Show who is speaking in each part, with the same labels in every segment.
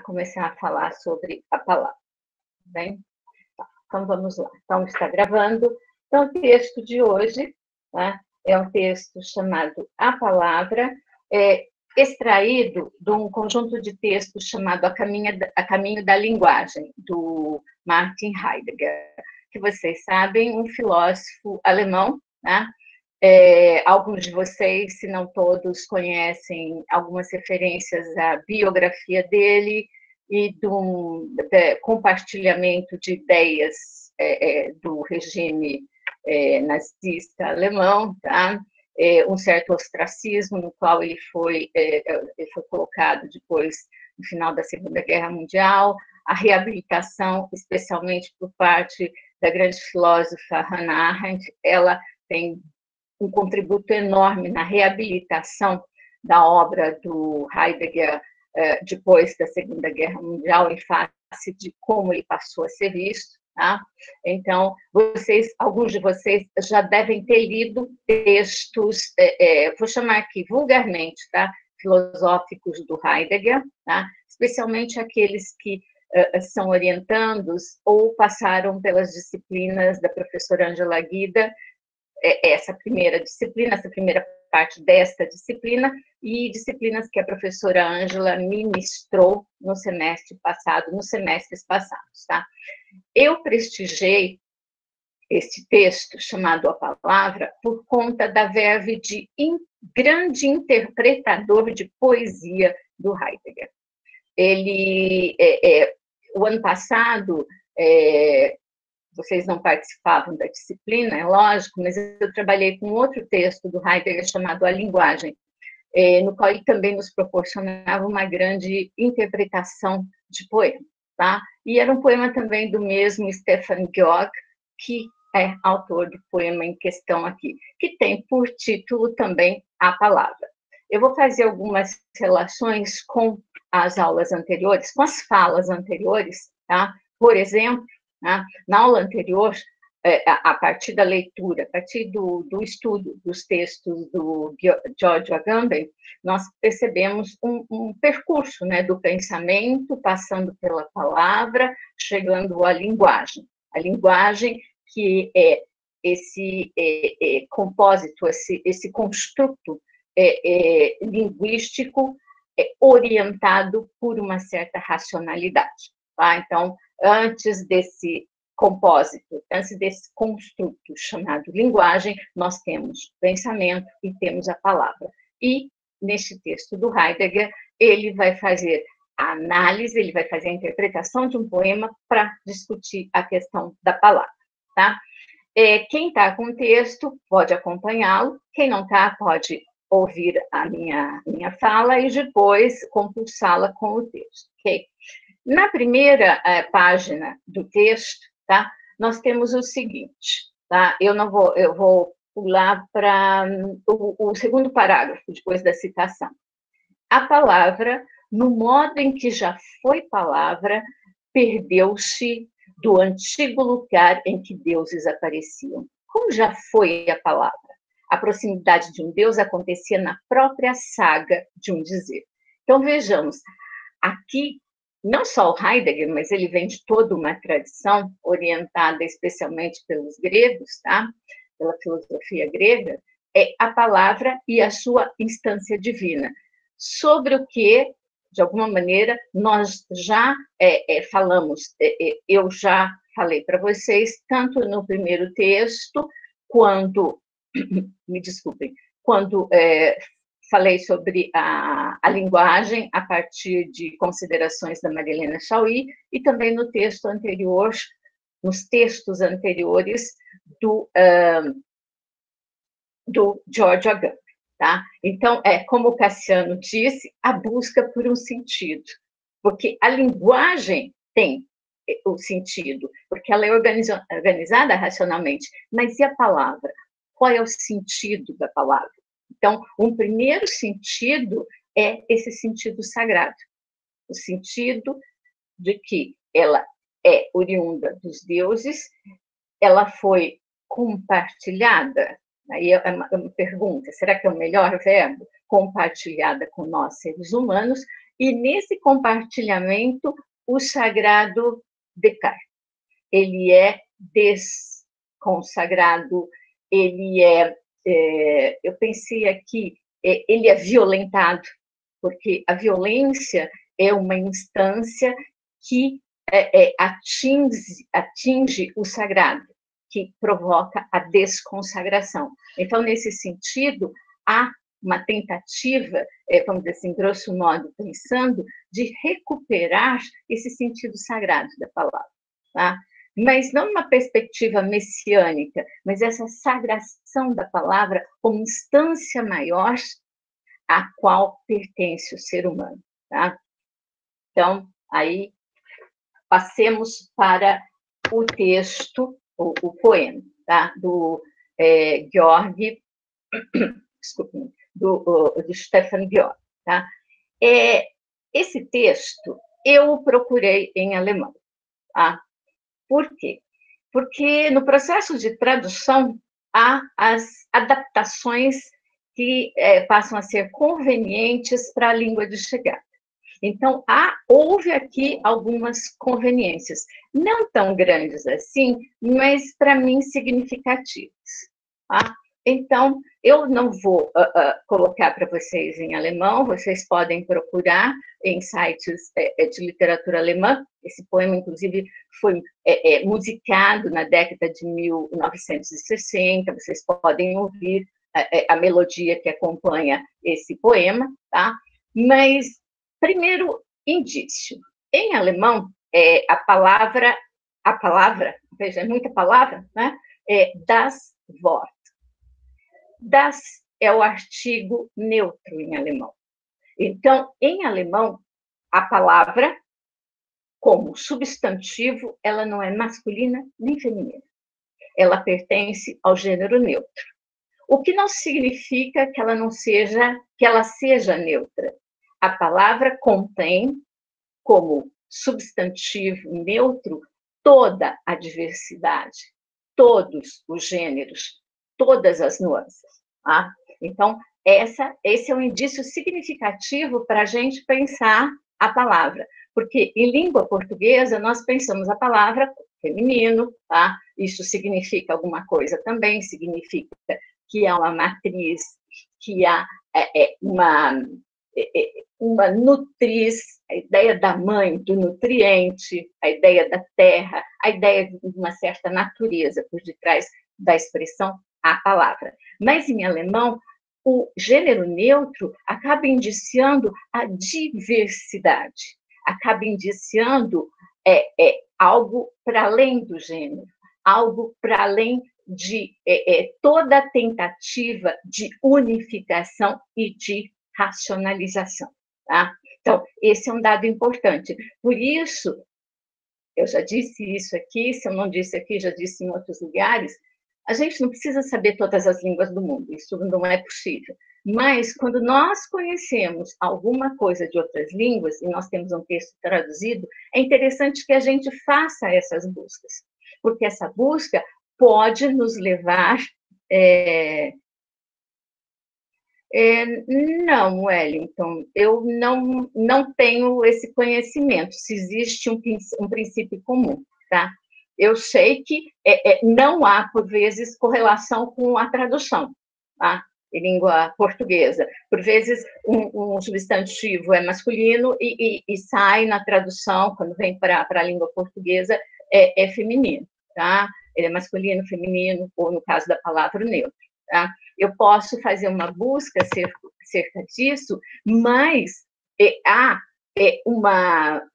Speaker 1: começar a falar sobre a palavra. Bem? Então, vamos lá. Então, está gravando. Então, o texto de hoje, tá, é um texto chamado A Palavra, extraído de um conjunto de textos chamado A Caminho da Linguagem, do Martin Heidegger, que vocês sabem, um filósofo alemão, né? Alguns de vocês, se não todos, conhecem algumas referências à biografia dele e do compartilhamento de ideias do regime nazista alemão, tá? Um certo ostracismo no qual ele foi colocado depois, no final da Segunda Guerra Mundial, a reabilitação, especialmente por parte da grande filósofa Hannah Arendt. Ela tem um contributo enorme na reabilitação da obra do Heidegger depois da Segunda Guerra Mundial, em face de como ele passou a ser visto. Tá? Então, alguns de vocês já devem ter lido textos, vou chamar aqui vulgarmente, tá? Filosóficos do Heidegger, tá? Especialmente aqueles que são orientandos ou passaram pelas disciplinas da professora Ângela Guida, essa primeira disciplina, essa primeira parte desta disciplina, e disciplinas que a professora Ângela ministrou no semestre passado, nos semestres passados, tá? Eu prestigiei este texto, chamado A Palavra, por conta da verve de grande interpretador de poesia do Heidegger. Ele, o ano passado, vocês não participavam da disciplina, é lógico, mas eu trabalhei com outro texto do Heidegger chamado A Linguagem, no qual ele também nos proporcionava uma grande interpretação de poema, tá? E era um poema também do mesmo Stefan Georg, que é autor do poema em questão aqui, que tem por título também A Palavra. Eu vou fazer algumas relações com as aulas anteriores, com as falas anteriores, tá? Por exemplo, na aula anterior, a partir da leitura, a partir do estudo dos textos do George Agamben, nós percebemos um percurso, né, do pensamento, passando pela palavra, chegando à linguagem. A linguagem que é esse compósito, esse construto linguístico orientado por uma certa racionalidade. Tá? Então, antes desse compósito, antes desse construto chamado linguagem, nós temos pensamento e temos a palavra. E, neste texto do Heidegger, ele vai fazer a análise, ele vai fazer a interpretação de um poema para discutir a questão da palavra. Tá? Quem está com o texto pode acompanhá-lo, quem não está pode ouvir a minha fala e depois compulsá-la com o texto. Okay? Na primeira página do texto, tá, nós temos o seguinte, tá? Eu vou pular para o segundo parágrafo, depois da citação. A palavra, no modo em que já foi palavra, perdeu-se do antigo lugar em que deuses apareciam. Como já foi a palavra? A proximidade de um deus acontecia na própria saga de um dizer. Então, vejamos, aqui, não só o Heidegger, mas ele vem de toda uma tradição orientada especialmente pelos gregos, tá? Pela filosofia grega, é a palavra e a sua instância divina, sobre o que, de alguma maneira, nós já falamos, eu já falei para vocês, tanto no primeiro texto, quando, me desculpem, quando falei sobre a linguagem a partir de considerações da Marilena Chauí e também no texto anterior, nos textos anteriores do George Agamben. Tá? Então, como o Cassiano disse, a busca por um sentido, porque a linguagem tem o sentido, porque ela é organizada racionalmente, mas e a palavra? Qual é o sentido da palavra? Então, um primeiro sentido é esse sentido sagrado, o sentido de que ela é oriunda dos deuses, ela foi compartilhada. Aí é uma pergunta, será que é o melhor verbo? Compartilhada com nós, seres humanos, e nesse compartilhamento, o sagrado decai. Ele é desconsagrado, ele eu pensei aqui, ele é violentado, porque a violência é uma instância que atinge o sagrado, que provoca a desconsagração. Então, nesse sentido, há uma tentativa, vamos dizer assim, grosso modo, pensando, de recuperar esse sentido sagrado da palavra, tá? Mas não uma perspectiva messiânica, mas essa sagração da palavra como instância maior à qual pertence o ser humano, tá? Então, aí, passemos para o texto, o poema, tá? Do Georg, desculpe, do Stefan Georg, tá? Esse texto eu procurei em alemão, tá? Por quê? Porque no processo de tradução há as adaptações que passam a ser convenientes para a língua de chegada. Então, houve aqui algumas conveniências, não tão grandes assim, mas para mim significativas. Tá? Então, eu não vou colocar para vocês em alemão, vocês podem procurar em sites de literatura alemã. Esse poema, inclusive, foi musicado na década de 1960, vocês podem ouvir a melodia que acompanha esse poema, tá? Mas, primeiro indício, em alemão, a palavra, veja, é muita palavra, né? Das Wort. Das é o artigo neutro em alemão. Então, em alemão, a palavra, como substantivo, ela não é masculina nem feminina. Ela pertence ao gênero neutro. O que não significa que ela seja neutra. A palavra contém, como substantivo neutro, toda a diversidade, todos os gêneros, todas as nuances. Tá? Então, esse é um indício significativo para a gente pensar a palavra, porque em língua portuguesa nós pensamos a palavra feminino, tá? Isso significa alguma coisa também, significa que há uma matriz, que há uma nutriz, a ideia da mãe, do nutriente, a ideia da terra, a ideia de uma certa natureza por detrás da expressão a palavra. Mas em alemão, o gênero neutro acaba indiciando a diversidade, acaba indiciando algo para além do gênero, algo para além de toda a tentativa de unificação e de racionalização. Tá? Então, esse é um dado importante. Por isso, eu já disse isso aqui, se eu não disse aqui, já disse em outros lugares, a gente não precisa saber todas as línguas do mundo, isso não é possível. Mas, quando nós conhecemos alguma coisa de outras línguas, e nós temos um texto traduzido, é interessante que a gente faça essas buscas, porque essa busca pode nos levar... não, Wellington, eu não tenho esse conhecimento, se existe um princípio comum, tá? Eu sei que não há, por vezes, correlação com a tradução, tá? Em língua portuguesa. Por vezes, um substantivo é masculino e sai na tradução, quando vem para a língua portuguesa, é feminino, tá? Ele é masculino, feminino, ou no caso da palavra, neutro, tá? Eu posso fazer uma busca acerca disso, mas há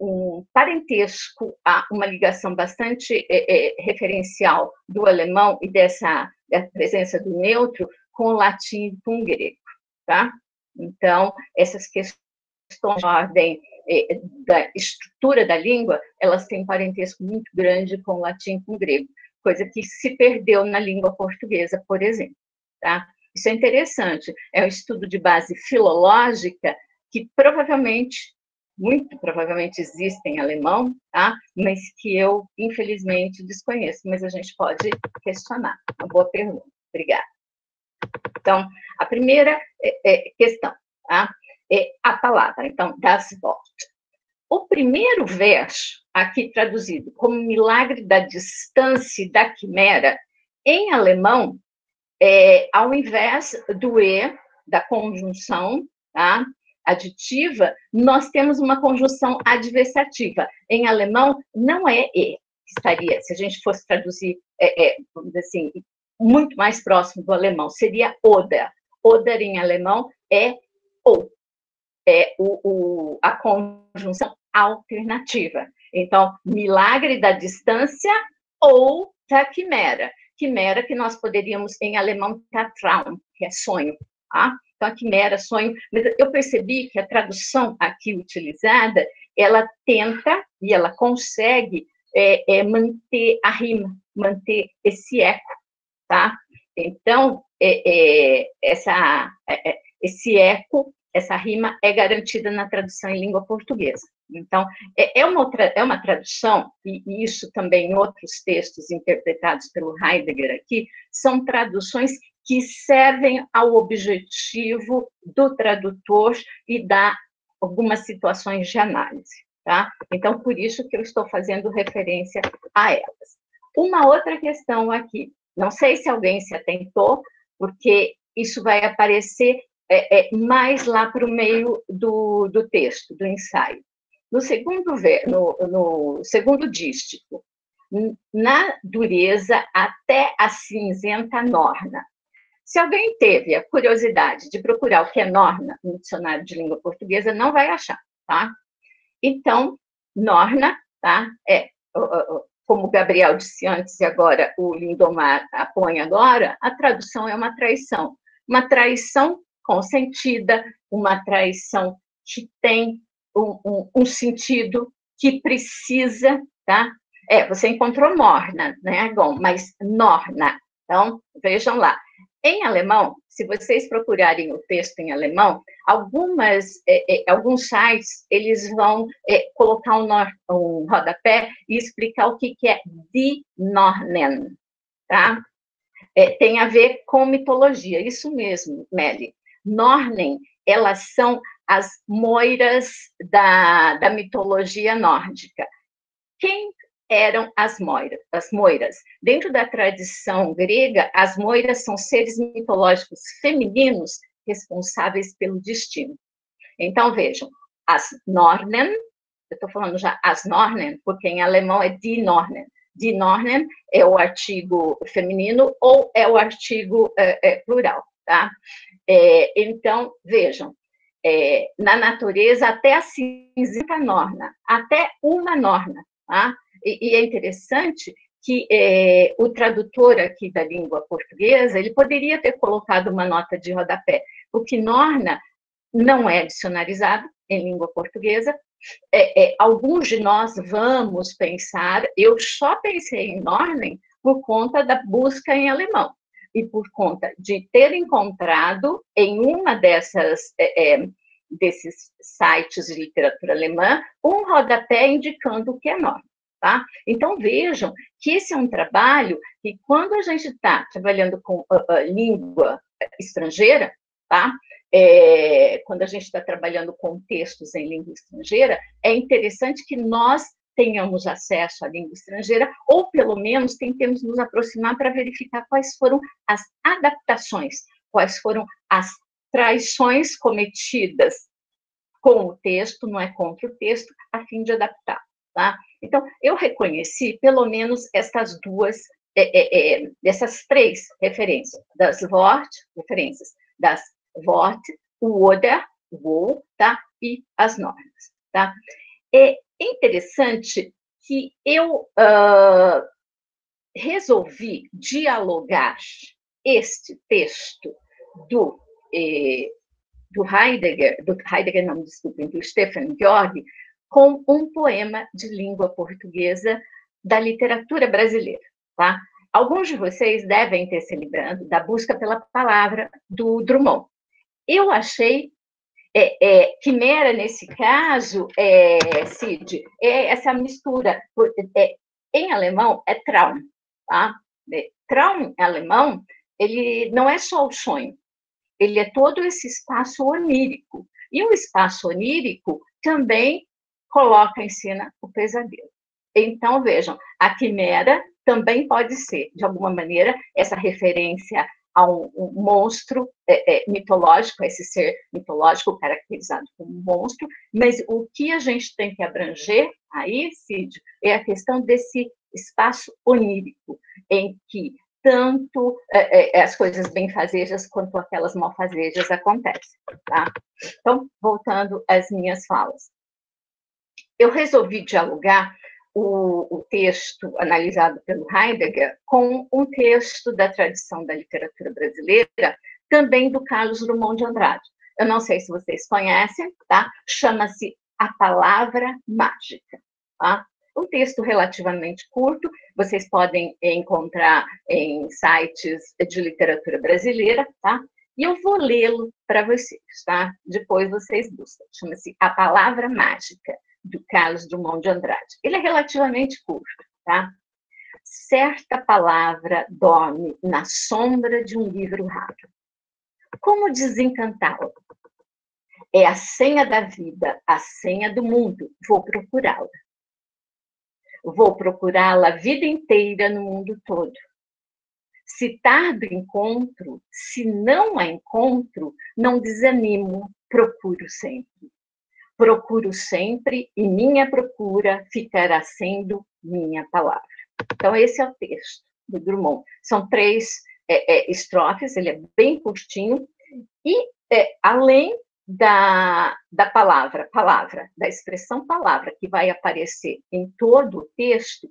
Speaker 1: um parentesco, há uma ligação bastante referencial do alemão e da presença do neutro com o latim e com o grego, tá? Então, essas questões de ordem da estrutura da língua, elas têm um parentesco muito grande com o latim e com o grego, coisa que se perdeu na língua portuguesa, por exemplo. Tá? Isso é interessante, é um estudo de base filológica que muito provavelmente existe em alemão, tá? Mas que eu, infelizmente, desconheço, mas a gente pode questionar. Uma boa pergunta, obrigada. Então, a primeira questão, tá? a palavra, então, das Wort. O primeiro verso, aqui traduzido como milagre da distância e da quimera, em alemão, ao invés do E, da conjunção, tá, aditiva, nós temos uma conjunção adversativa. Em alemão, não é E, estaria, se a gente fosse traduzir, vamos dizer assim, muito mais próximo do alemão, seria oder. Oder em alemão é ou, a conjunção alternativa. Então, milagre da distância ou da quimera. Quimera que nós poderíamos, em alemão, Traum, que é sonho. Tá? Então, a quimera, sonho. Mas eu percebi que a tradução aqui utilizada, ela tenta e ela consegue manter a rima, manter esse eco. Tá? Então, esse eco, essa rima é garantida na tradução em língua portuguesa. Então, é uma tradução, e isso também em outros textos interpretados pelo Heidegger aqui, são traduções que servem ao objetivo do tradutor e dá algumas situações de análise. Tá? Então, por isso que eu estou fazendo referência a elas. Uma outra questão aqui, não sei se alguém se atentou, porque isso vai aparecer mais lá para o meio do texto, do ensaio. No segundo dístico, na dureza até a cinzenta norna. Se alguém teve a curiosidade de procurar o que é norna no dicionário de língua portuguesa, não vai achar, tá? Então, norna, tá? Como o Gabriel disse antes e agora o Lindomar põe agora, a tradução é uma traição consentida, uma traição que tem um sentido que precisa, tá? Você encontrou morna, né, Gon? Mas norna. Então, vejam lá. Em alemão, se vocês procurarem o texto em alemão, alguns sites, eles vão colocar um rodapé e explicar o que é die Nornen, tá? Tem a ver com mitologia, isso mesmo, Meli. Nornen, elas são as moiras da mitologia nórdica. Quem eram as moiras? Dentro da tradição grega, as moiras são seres mitológicos femininos responsáveis pelo destino. Então, vejam, as Nornen, eu estou falando já as Nornen, porque em alemão é die Nornen. Die Nornen é o artigo feminino ou é o artigo plural, tá? Então, vejam, na natureza até a cinzenta norna, até uma norna, tá? E é interessante que o tradutor aqui da língua portuguesa, ele poderia ter colocado uma nota de rodapé, porque norna não é dicionarizado em língua portuguesa. Alguns de nós vamos pensar, eu só pensei em Nornen por conta da busca em alemão, e por conta de ter encontrado em uma desses sites de literatura alemã, um rodapé indicando o que é Nornen. Tá? Então, vejam que esse é um trabalho que, quando a gente está trabalhando com língua estrangeira, tá? Quando a gente está trabalhando com textos em língua estrangeira, é interessante que nós tenhamos acesso à língua estrangeira, ou pelo menos tentemos nos aproximar para verificar quais foram as adaptações, quais foram as traições cometidas com o texto, não é contra o texto, a fim de adaptar. Tá? Então, eu reconheci pelo menos essas três referências, referências das Wort, o Oder, o tá? E as normas. Tá? É interessante que eu resolvi dialogar este texto do Heidegger, não, desculpem, do Stefan Georg, com um poema de língua portuguesa da literatura brasileira. Tá? Alguns de vocês devem ter se lembrado da busca pela palavra do Drummond. Eu achei quimera, nesse caso, Cid, essa mistura, em alemão, é Traum. Tá? Traum, em alemão, ele não é só o sonho, ele é todo esse espaço onírico, E o espaço onírico também coloca em cena o pesadelo. Então, vejam, a quimera também pode ser, de alguma maneira, essa referência a um monstro mitológico, esse ser mitológico caracterizado como um monstro, mas o que a gente tem que abranger aí, Cid, é a questão desse espaço onírico, em que tanto as coisas benfazejas quanto aquelas malfazejas acontecem. Tá? Então, voltando às minhas falas. Eu resolvi dialogar o texto analisado pelo Heidegger com um texto da tradição da literatura brasileira, também do Carlos Drummond de Andrade. Eu não sei se vocês conhecem, tá? Chama-se A Palavra Mágica. Tá? Um texto relativamente curto, vocês podem encontrar em sites de literatura brasileira, tá? E eu vou lê-lo para vocês, tá? Depois vocês buscam. Chama-se A Palavra Mágica, do Carlos Drummond de Andrade. Ele é relativamente curto, tá? Certa palavra dorme na sombra de um livro raro. Como desencantá-la? É a senha da vida, a senha do mundo. Vou procurá-la. Vou procurá-la a vida inteira no mundo todo. Se tardo encontro, se não a encontro, não desanimo, procuro sempre. Procuro sempre e minha procura ficará sendo minha palavra. Então, esse é o texto do Drummond. São 3 estrofes, ele é bem curtinho, e além da palavra, da expressão palavra, que vai aparecer em todo o texto,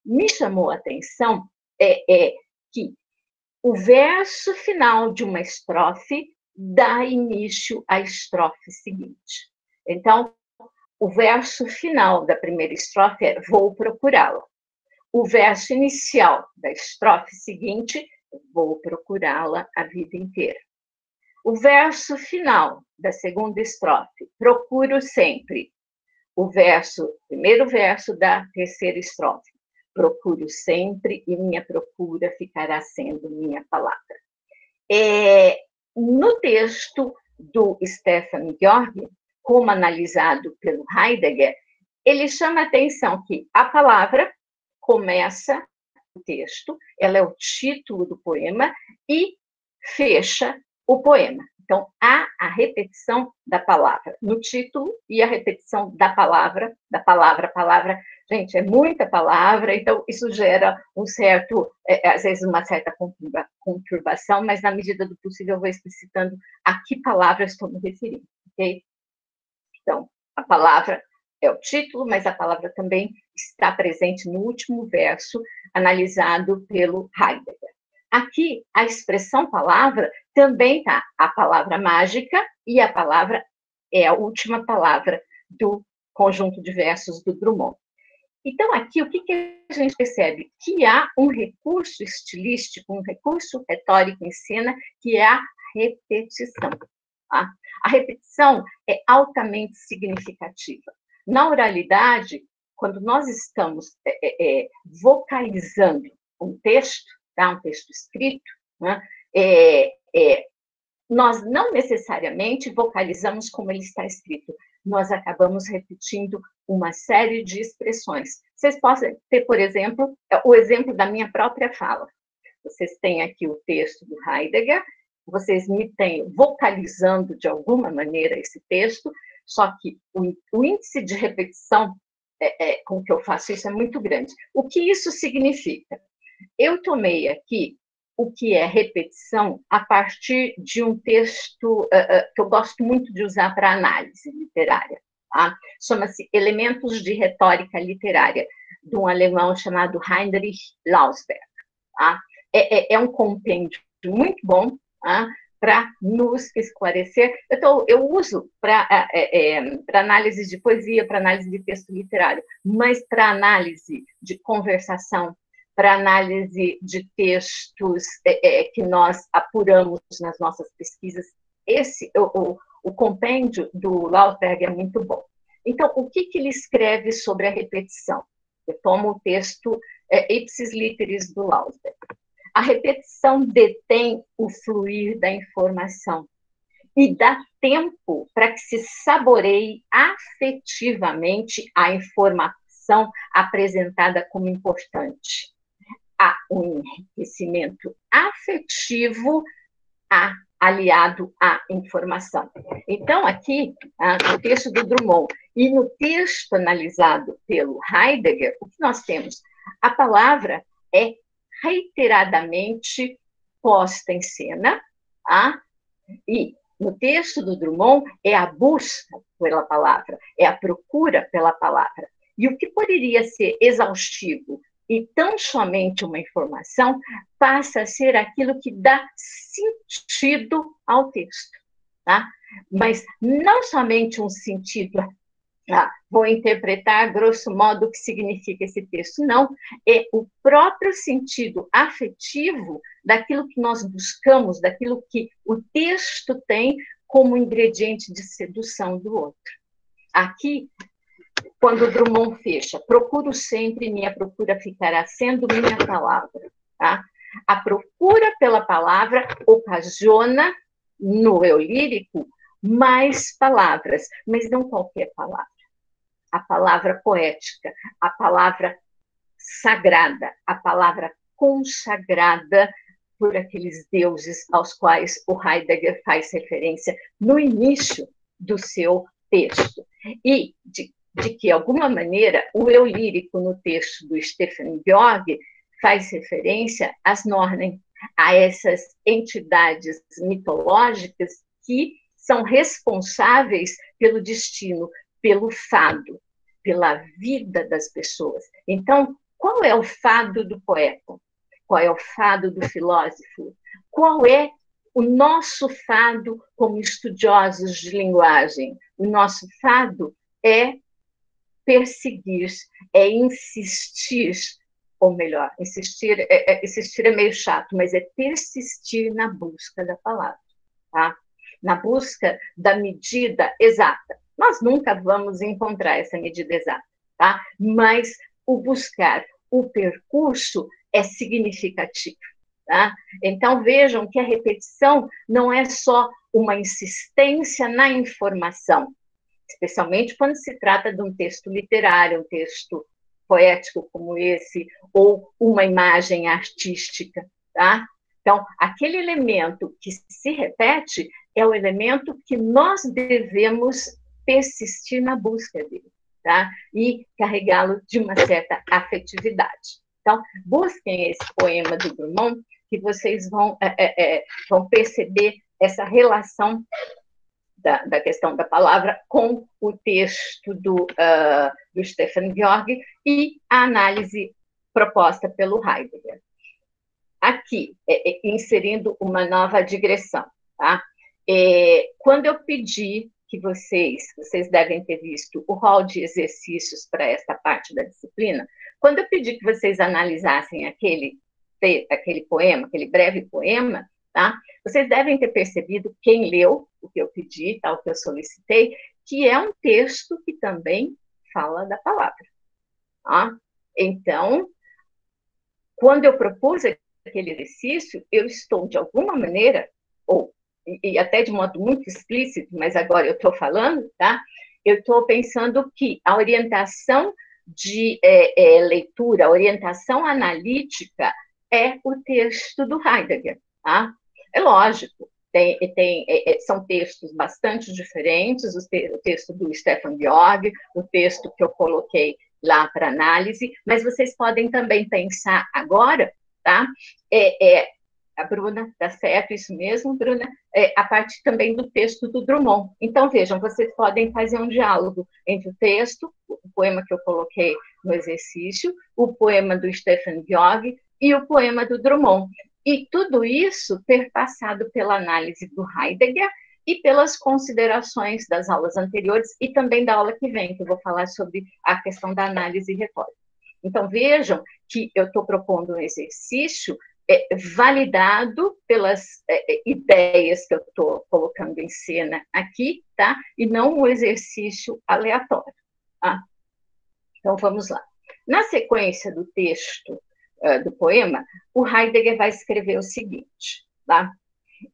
Speaker 1: me chamou a atenção que o verso final de uma estrofe dá início à estrofe seguinte. Então, o verso final da primeira estrofe é vou procurá-la. O verso inicial da estrofe seguinte, vou procurá-la a vida inteira. O verso final da segunda estrofe, procuro sempre. O primeiro verso da terceira estrofe, procuro sempre e minha procura ficará sendo minha palavra. No texto do Stefan Georg, como analisado pelo Heidegger, ele chama a atenção que a palavra começa o texto, ela é o título do poema e fecha o poema. Então, há a repetição da palavra no título e a repetição da palavra. Palavra, gente, é muita palavra, então isso gera um certo, às vezes uma certa conturbação, mas na medida do possível eu vou explicitando a que palavra estou me referindo, ok? Então, a palavra é o título, mas a palavra também está presente no último verso, analisado pelo Heidegger. Aqui, a expressão palavra também está a palavra mágica e a palavra é a última palavra do conjunto de versos do Drummond. Então, aqui, o que a gente percebe? Que há um recurso estilístico, um recurso retórico em cena, que é a repetição. Tá? A repetição é altamente significativa. Na oralidade, quando nós estamos vocalizando um texto, tá? Um texto escrito, né? Nós não necessariamente vocalizamos como ele está escrito, nós acabamos repetindo uma série de expressões. Vocês podem ter, por exemplo, o exemplo da minha própria fala. Vocês têm aqui o texto do Heidegger, vocês me têm vocalizando de alguma maneira esse texto, só que o índice de repetição com que eu faço isso é muito grande. O que isso significa? Eu tomei aqui o que é repetição a partir de um texto que eu gosto muito de usar para análise literária. Tá? Chama-se Elementos de Retórica Literária, de um alemão chamado Heinrich Lausberg. Tá? É um compêndio muito bom, tá? Para nos esclarecer. Eu uso para análise de poesia, para análise de texto literário, mas para análise de conversação, para análise de textos que nós apuramos nas nossas pesquisas, o compêndio do Lausberg é muito bom. Então, o que ele escreve sobre a repetição? Eu tomo o texto Ipsis Literis do Lausberg. A repetição detém o fluir da informação. e dá tempo para que se saboreie afetivamente a informação apresentada como importante. Há um enriquecimento afetivo aliado à informação. Então, aqui, no texto do Drummond e no texto analisado pelo Heidegger, o que nós temos? A palavra é reiteradamente posta em cena, e no texto do Drummond é a busca pela palavra, é a procura pela palavra. E o que poderia ser exaustivo e tão somente uma informação passa a ser aquilo que dá sentido ao texto, tá? Mas não somente um sentido, vou interpretar grosso modo o que significa esse texto, não, é o próprio sentido afetivo daquilo que nós buscamos, daquilo que o texto tem como ingrediente de sedução do outro. Aqui, quando o Drummond fecha, procuro sempre, minha procura ficará sendo minha palavra. Tá? A procura pela palavra ocasiona, no eu lírico, mais palavras, mas não qualquer palavra. A palavra poética, a palavra sagrada, a palavra consagrada por aqueles deuses aos quais o Heidegger faz referência no início do seu texto. E de que, de alguma maneira, o eu lírico no texto do Stefan Georg faz referência às Nornen, a essas entidades mitológicas que são responsáveis pelo destino, pelo fado, pela vida das pessoas. Então, qual é o fado do poeta? Qual é o fado do filósofo? Qual é o nosso fado como estudiosos de linguagem? O nosso fado é perseguir, é insistir, ou melhor, insistir é meio chato, mas é persistir na busca da palavra, tá? Na busca da medida exata. Nós nunca vamos encontrar essa medida exata, tá? Mas o buscar, o percurso é significativo, tá? Então vejam que a repetição não é só uma insistência na informação, especialmente quando se trata de um texto literário, um texto poético como esse, ou uma imagem artística, tá? Então, aquele elemento que se repete é o elemento que nós devemos persistir na busca dele, tá? E carregá-lo de uma certa afetividade. Então, busquem esse poema do Drummond, que vocês vão perceber essa relação da questão da palavra com o texto do Stefan Georg e a análise proposta pelo Heidegger. Aqui, inserindo uma nova digressão, tá? Quando eu pedi que vocês devem ter visto o rol de exercícios para esta parte da disciplina, quando eu pedi que vocês analisassem aquele poema, aquele breve poema, tá? Vocês devem ter percebido, quem leu o que eu pedi, o que eu solicitei, que é um texto que também fala da palavra. Tá? Então, quando eu propus aquele exercício, eu estou, de alguma maneira, e até de modo muito explícito, mas agora eu estou falando, tá? Eu estou pensando que a orientação de leitura, a orientação analítica é o texto do Heidegger, tá? É lógico, são textos bastante diferentes, o texto do Stefan Georg, o texto que eu coloquei lá para análise, mas vocês podem também pensar agora, tá? A Bruna, tá certo, isso mesmo, Bruna, a parte também do texto do Drummond. Então, vejam, vocês podem fazer um diálogo entre o texto, o poema que eu coloquei no exercício, o poema do Stefan Georg e o poema do Drummond. E tudo isso perpassado pela análise do Heidegger e pelas considerações das aulas anteriores e também da aula que vem, que eu vou falar sobre a questão da análise retórica. Então, vejam que eu estou propondo um exercício validado pelas ideias que eu estou colocando em cena aqui, tá? E não um exercício aleatório. Tá? Então, vamos lá. Na sequência do texto do poema, o Heidegger vai escrever o seguinte, tá?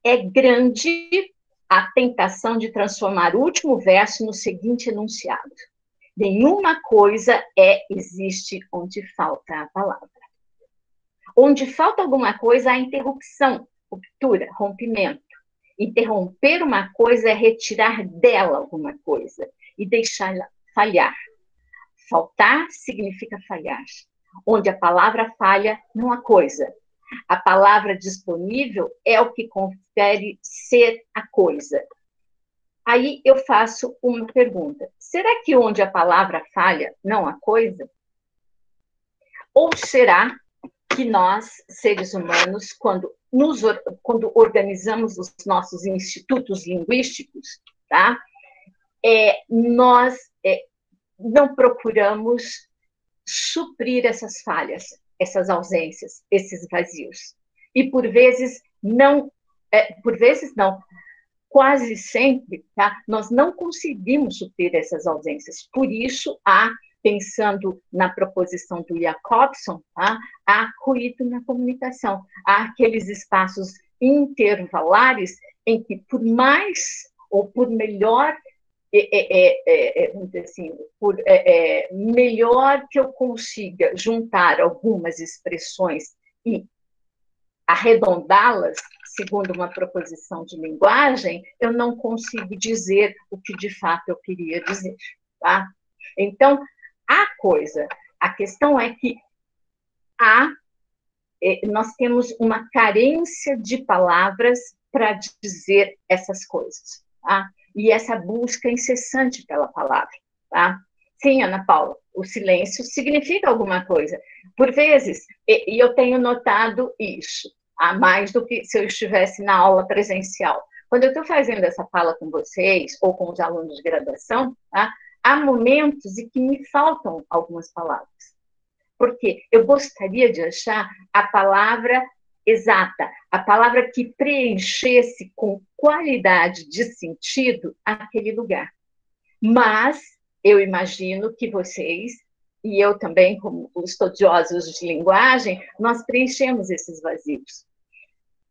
Speaker 1: É grande a tentação de transformar o último verso no seguinte enunciado: nenhuma coisa existe onde falta a palavra. Onde falta alguma coisa, há interrupção, ruptura, rompimento. Interromper uma coisa é retirar dela alguma coisa e deixá-la falhar. Faltar significa falhar. Onde a palavra falha, não há coisa. A palavra disponível é o que confere ser a coisa. Aí eu faço uma pergunta. Será que onde a palavra falha, não há coisa? Ou será que nós, seres humanos, quando organizamos os nossos institutos linguísticos, tá? Nós não procuramos suprir essas falhas, essas ausências, esses vazios. E por vezes não, quase sempre, tá? Nós não conseguimos suprir essas ausências. Por isso, pensando na proposição do Jacobson, tá? Há ruído na comunicação. Há aqueles espaços intervalares em que, por mais ou por melhor, vamos dizer assim, melhor que eu consiga juntar algumas expressões e arredondá-las, segundo uma proposição de linguagem, eu não consigo dizer o que de fato eu queria dizer, tá? Então, a questão é que nós temos uma carência de palavras para dizer essas coisas, tá? E essa busca incessante pela palavra, tá? Sim, Ana Paula, o silêncio significa alguma coisa. Por vezes, e eu tenho notado isso, mais do que se eu estivesse na aula presencial. Quando eu estou fazendo essa fala com vocês, ou com os alunos de graduação, tá? Há momentos em que me faltam algumas palavras. Porque eu gostaria de achar a palavra exata, a palavra que preenchesse com qualidade de sentido aquele lugar. Mas eu imagino que vocês, e eu também, como estudiosos de linguagem, nós preenchemos esses vazios.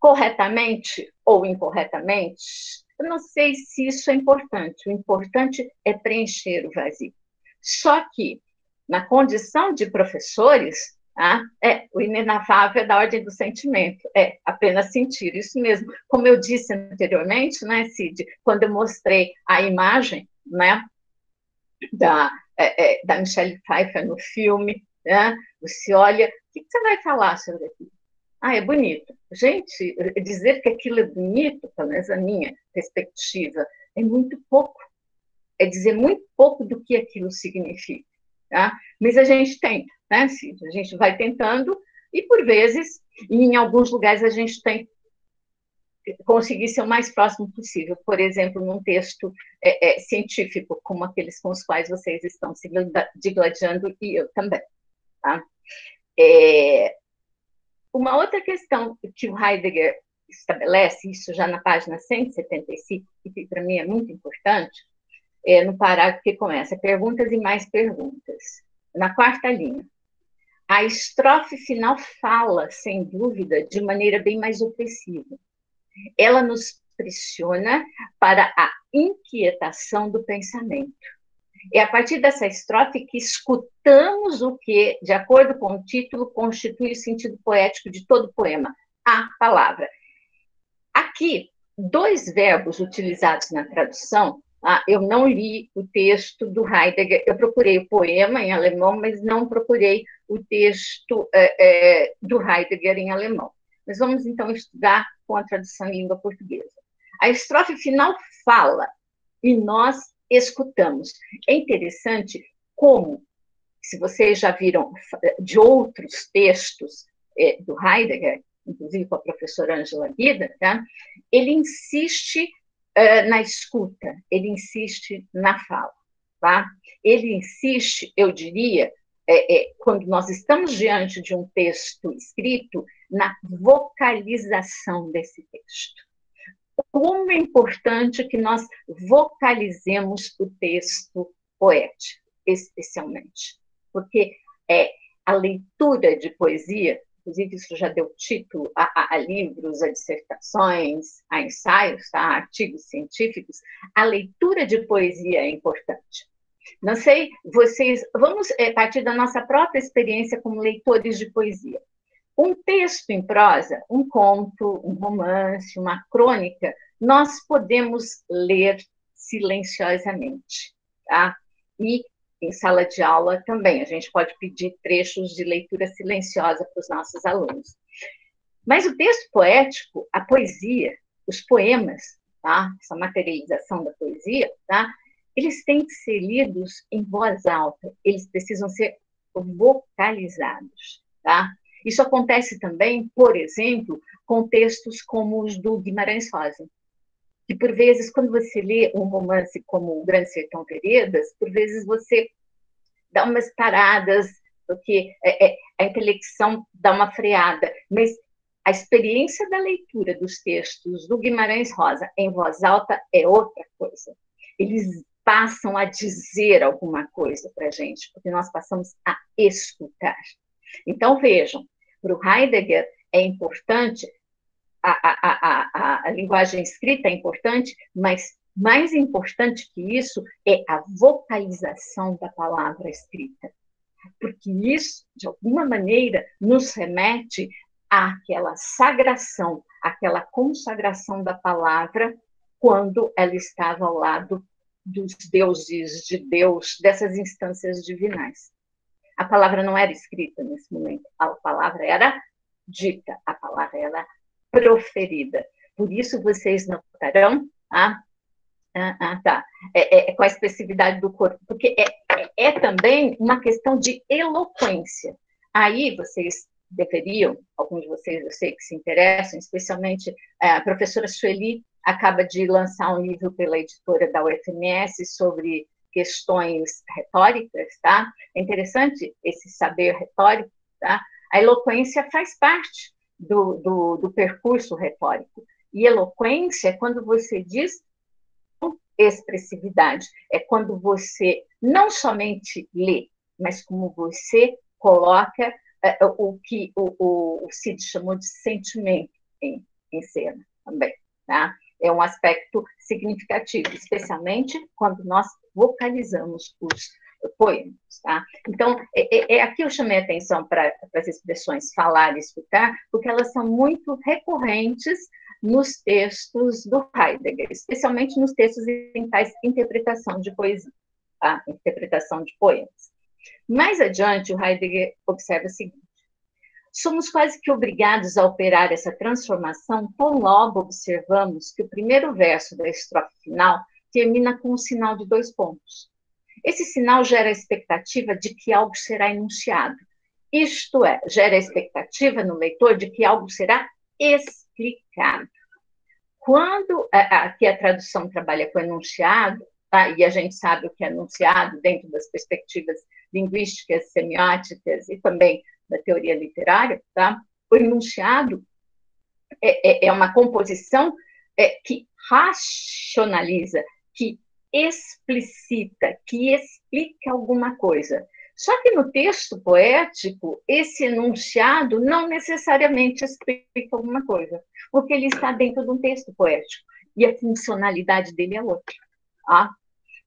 Speaker 1: Corretamente ou incorretamente, eu não sei se isso é importante. O importante é preencher o vazio. Só que, na condição de professores, o inenarrável é da ordem do sentimento, apenas sentir, isso mesmo. Como eu disse anteriormente, né, Cid, quando eu mostrei a imagem, né, da Michelle Pfeiffer no filme, né, você olha, o que você vai falar sobre aquilo? É bonito. Gente, dizer que aquilo é bonito, pelo menos a minha perspectiva, é muito pouco. É dizer muito pouco do que aquilo significa. Tá? Mas a gente tenta, né, Cid? A gente vai tentando e, por vezes, em alguns lugares, a gente tem que conseguir ser o mais próximo possível. Por exemplo, num texto científico, como aqueles com os quais vocês estão se digladiando, e eu também. Tá? Uma outra questão que o Heidegger estabelece, isso já na página 175, que para mim é muito importante, no parágrafo que começa, perguntas e mais perguntas. Na quarta linha, a estrofe final fala, sem dúvida, de maneira bem mais opressiva. Ela nos pressiona para a inquietação do pensamento. É a partir dessa estrofe que escutamos o que, de acordo com o título, constitui o sentido poético de todo o poema, a palavra. Aqui, dois verbos utilizados na tradução. Eu não li o texto do Heidegger, eu procurei o poema em alemão, mas não procurei o texto do Heidegger em alemão. Mas vamos, então, estudar com a tradução em língua portuguesa. A estrofe final fala, e nós escutamos. É interessante como, se vocês já viram de outros textos do Heidegger, inclusive com a professora Ângela Guida, tá? Ele insiste na escuta, ele insiste na fala. Tá? Ele insiste, eu diria, quando nós estamos diante de um texto escrito, na vocalização desse texto. Como é importante que nós vocalizemos o texto poético, especialmente. Porque a leitura de poesia, inclusive isso já deu título a livros, a dissertações, a ensaios, tá? A artigos científicos, a leitura de poesia é importante. Não sei, vocês, vamos partir da nossa própria experiência como leitores de poesia. Um texto em prosa, um conto, um romance, uma crônica, nós podemos ler silenciosamente, tá? E em sala de aula também, a gente pode pedir trechos de leitura silenciosa para os nossos alunos. Mas o texto poético, a poesia, os poemas, tá? Essa materialização da poesia, tá? Eles têm que ser lidos em voz alta, eles precisam ser vocalizados, tá? Isso acontece também, por exemplo, com textos como os do Guimarães Rosa, que por vezes, quando você lê um romance como O Grande Sertão Veredas, por vezes você dá umas paradas, porque a intelecção dá uma freada, mas a experiência da leitura dos textos do Guimarães Rosa em voz alta é outra coisa. Eles passam a dizer alguma coisa para a gente, porque nós passamos a escutar. Então, vejam, para o Heidegger é importante, a linguagem escrita é importante, mas mais importante que isso é a vocalização da palavra escrita. Porque isso, de alguma maneira, nos remete àquela sagração, àquela consagração da palavra quando ela estava ao lado dos deuses, de Deus, dessas instâncias divinais. A palavra não era escrita nesse momento, a palavra era dita, a palavra era proferida. Por isso vocês notarão, com a expressividade do corpo, porque é também uma questão de eloquência. Aí vocês deveriam, alguns de vocês eu sei que se interessam, especialmente a professora Sueli acaba de lançar um livro pela editora da UFMS sobre questões retóricas, tá? É interessante esse saber retórico, tá? A eloquência faz parte do percurso retórico. E eloquência é quando você diz expressividade, é quando você não somente lê, mas como você coloca o que o Cid chamou de sentimento em cena também, tá? É um aspecto significativo, especialmente quando nós vocalizamos os poemas, tá? Então, aqui eu chamei a atenção para as expressões falar e escutar, porque elas são muito recorrentes nos textos do Heidegger, especialmente nos textos em tais interpretação de poesia, tá? Interpretação de poemas. Mais adiante, o Heidegger observa o seguinte: somos quase que obrigados a operar essa transformação tão logo observamos que o primeiro verso da estrofe final termina com um sinal de 2 pontos. Esse sinal gera a expectativa de que algo será enunciado. Isto é, gera a expectativa no leitor de que algo será explicado. Quando aqui a tradução trabalha com enunciado, tá? E a gente sabe o que é enunciado dentro das perspectivas linguísticas, semióticas e também da teoria literária, tá? O enunciado é uma composição que racionaliza, que explicita, que explica alguma coisa. Só que no texto poético, esse enunciado não necessariamente explica alguma coisa, porque ele está dentro de um texto poético, e a funcionalidade dele é outra. Tá?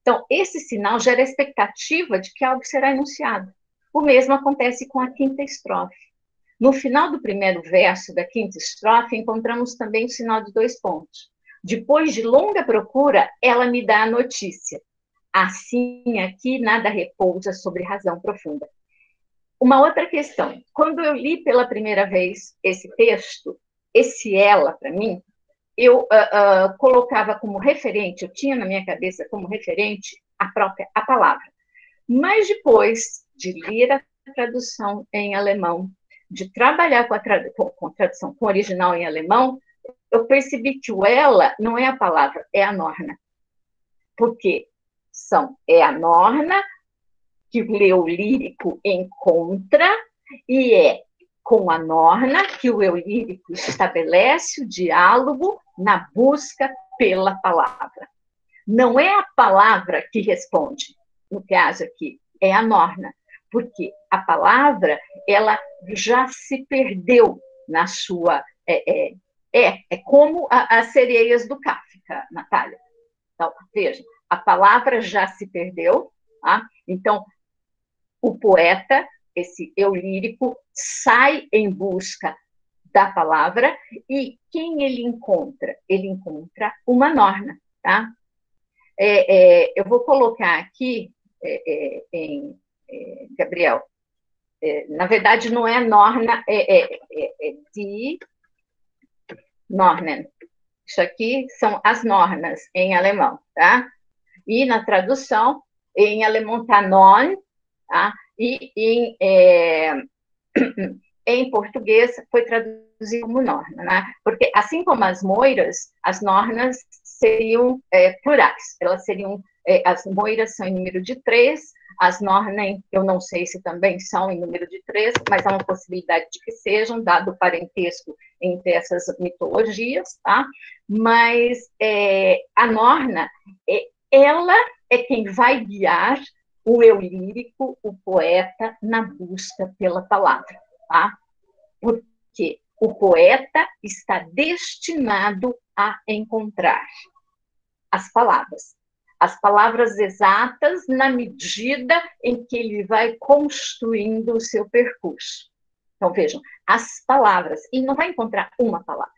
Speaker 1: Então, esse sinal gera a expectativa de que algo será enunciado. O mesmo acontece com a quinta estrofe. No final do primeiro verso da quinta estrofe, encontramos também o sinal de 2 pontos. Depois de longa procura, ela me dá a notícia. Assim, aqui nada repousa sobre razão profunda. Uma outra questão. Quando eu li pela primeira vez esse texto, esse ela, para mim, eu colocava como referente, eu tinha na minha cabeça como referente a palavra. Mas depois de ler a tradução em alemão, de trabalhar com a tradução com o original em alemão, eu percebi que o ela não é a palavra, é a norna. Porque é a norna que o eu lírico encontra e é com a norna que o eu lírico estabelece o diálogo na busca pela palavra. Não é a palavra que responde, no caso aqui, é a norna. porque a palavra, ela já se perdeu na sua... É como as sereias do Kafka, Natália. Então, veja, a palavra já se perdeu, tá? Então, o poeta, esse eu lírico, sai em busca da palavra, e quem ele encontra? Ele encontra uma Norna, tá? Eu vou colocar aqui, Gabriel, na verdade não é Norna, de Nornen. Isso aqui são as Nornas em alemão, tá? E na tradução, em alemão tá Non, tá? E em português foi traduzido como Norna, né? Porque assim como as moiras, as Nornas seriam plurais, elas seriam, as moiras são em número de 3, as Nornen, eu não sei se também são em número de 3, mas há uma possibilidade de que sejam, dado o parentesco entre essas mitologias, tá? Mas a Norna, ela é quem vai guiar o eu lírico, o poeta, na busca pela palavra, tá? Porque o poeta está destinado a encontrar as palavras exatas na medida em que ele vai construindo o seu percurso. Então, vejam, as palavras, e não vai encontrar uma palavra,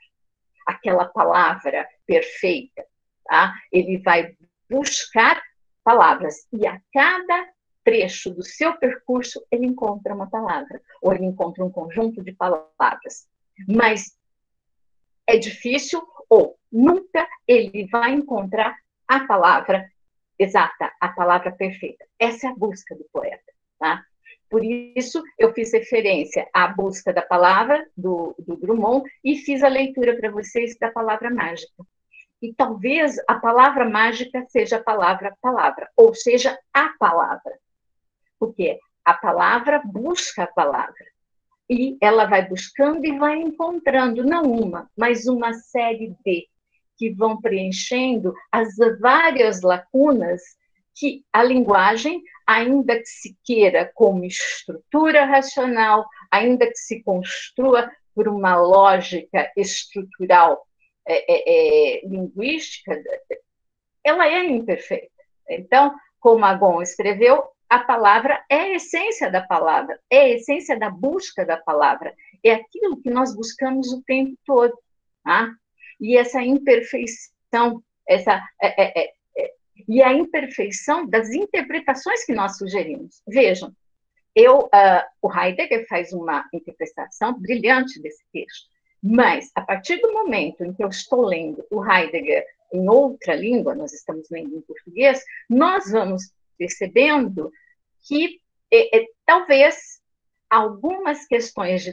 Speaker 1: aquela palavra perfeita, tá? Ele vai buscar palavras, e a cada trecho do seu percurso ele encontra uma palavra, ou ele encontra um conjunto de palavras. Mas é difícil, ou nunca ele vai encontrar a palavra exata, a palavra perfeita. Essa é a busca do poeta, tá? Por isso, eu fiz referência à busca da palavra do Drummond e fiz a leitura para vocês da palavra mágica. E talvez a palavra mágica seja a palavra, ou seja, a palavra. Porque a palavra busca a palavra. E ela vai buscando e vai encontrando, não uma, mas uma série de, que vão preenchendo as várias lacunas que a linguagem, ainda que se queira como estrutura racional, ainda que se construa por uma lógica estrutural linguística, ela é imperfeita. Então, como Agon escreveu, a palavra é a essência da palavra, é a essência da busca da palavra, é aquilo que nós buscamos o tempo todo. Tá? E essa imperfeição, e a imperfeição das interpretações que nós sugerimos. Vejam, o Heidegger faz uma interpretação brilhante desse texto, mas a partir do momento em que eu estou lendo o Heidegger em outra língua, nós estamos lendo em português, nós vamos percebendo que talvez algumas questões de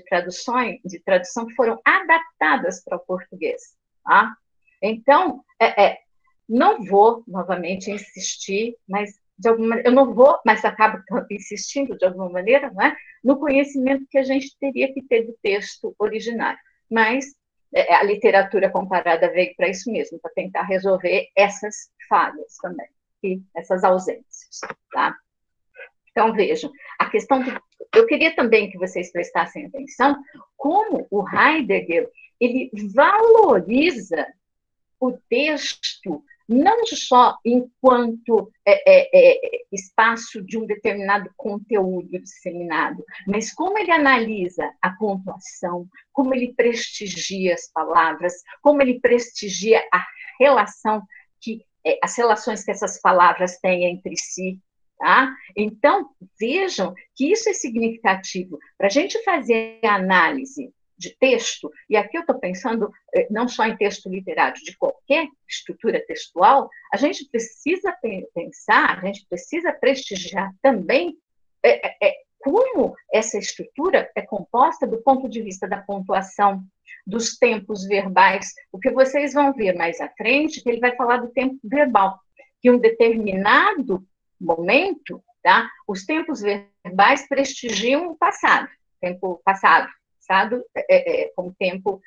Speaker 1: tradução foram adaptadas para o português. Tá? Então, não vou novamente insistir, mas de alguma maneira, eu não vou, mas acabo insistindo de alguma maneira, não é? No conhecimento que a gente teria que ter do texto originário. Mas a literatura comparada veio para isso mesmo, para tentar resolver essas falhas também, e essas ausências. Tá? Então, vejam, a questão eu queria também que vocês prestassem atenção como o Heidegger ele valoriza o texto não só enquanto espaço de um determinado conteúdo disseminado, mas como ele analisa a pontuação, como ele prestigia as palavras, como ele prestigia a relação as relações que essas palavras têm entre si. Tá? Então, vejam que isso é significativo. Para a gente fazer a análise de texto, e aqui eu estou pensando não só em texto literário, de qualquer estrutura textual, a gente precisa pensar, a gente precisa prestigiar também como essa estrutura é composta do ponto de vista da pontuação, dos tempos verbais, o que vocês vão ver mais à frente, que ele vai falar do tempo verbal, que um determinado momento, tá? Os tempos verbais prestigiam o passado, tempo passado como tempo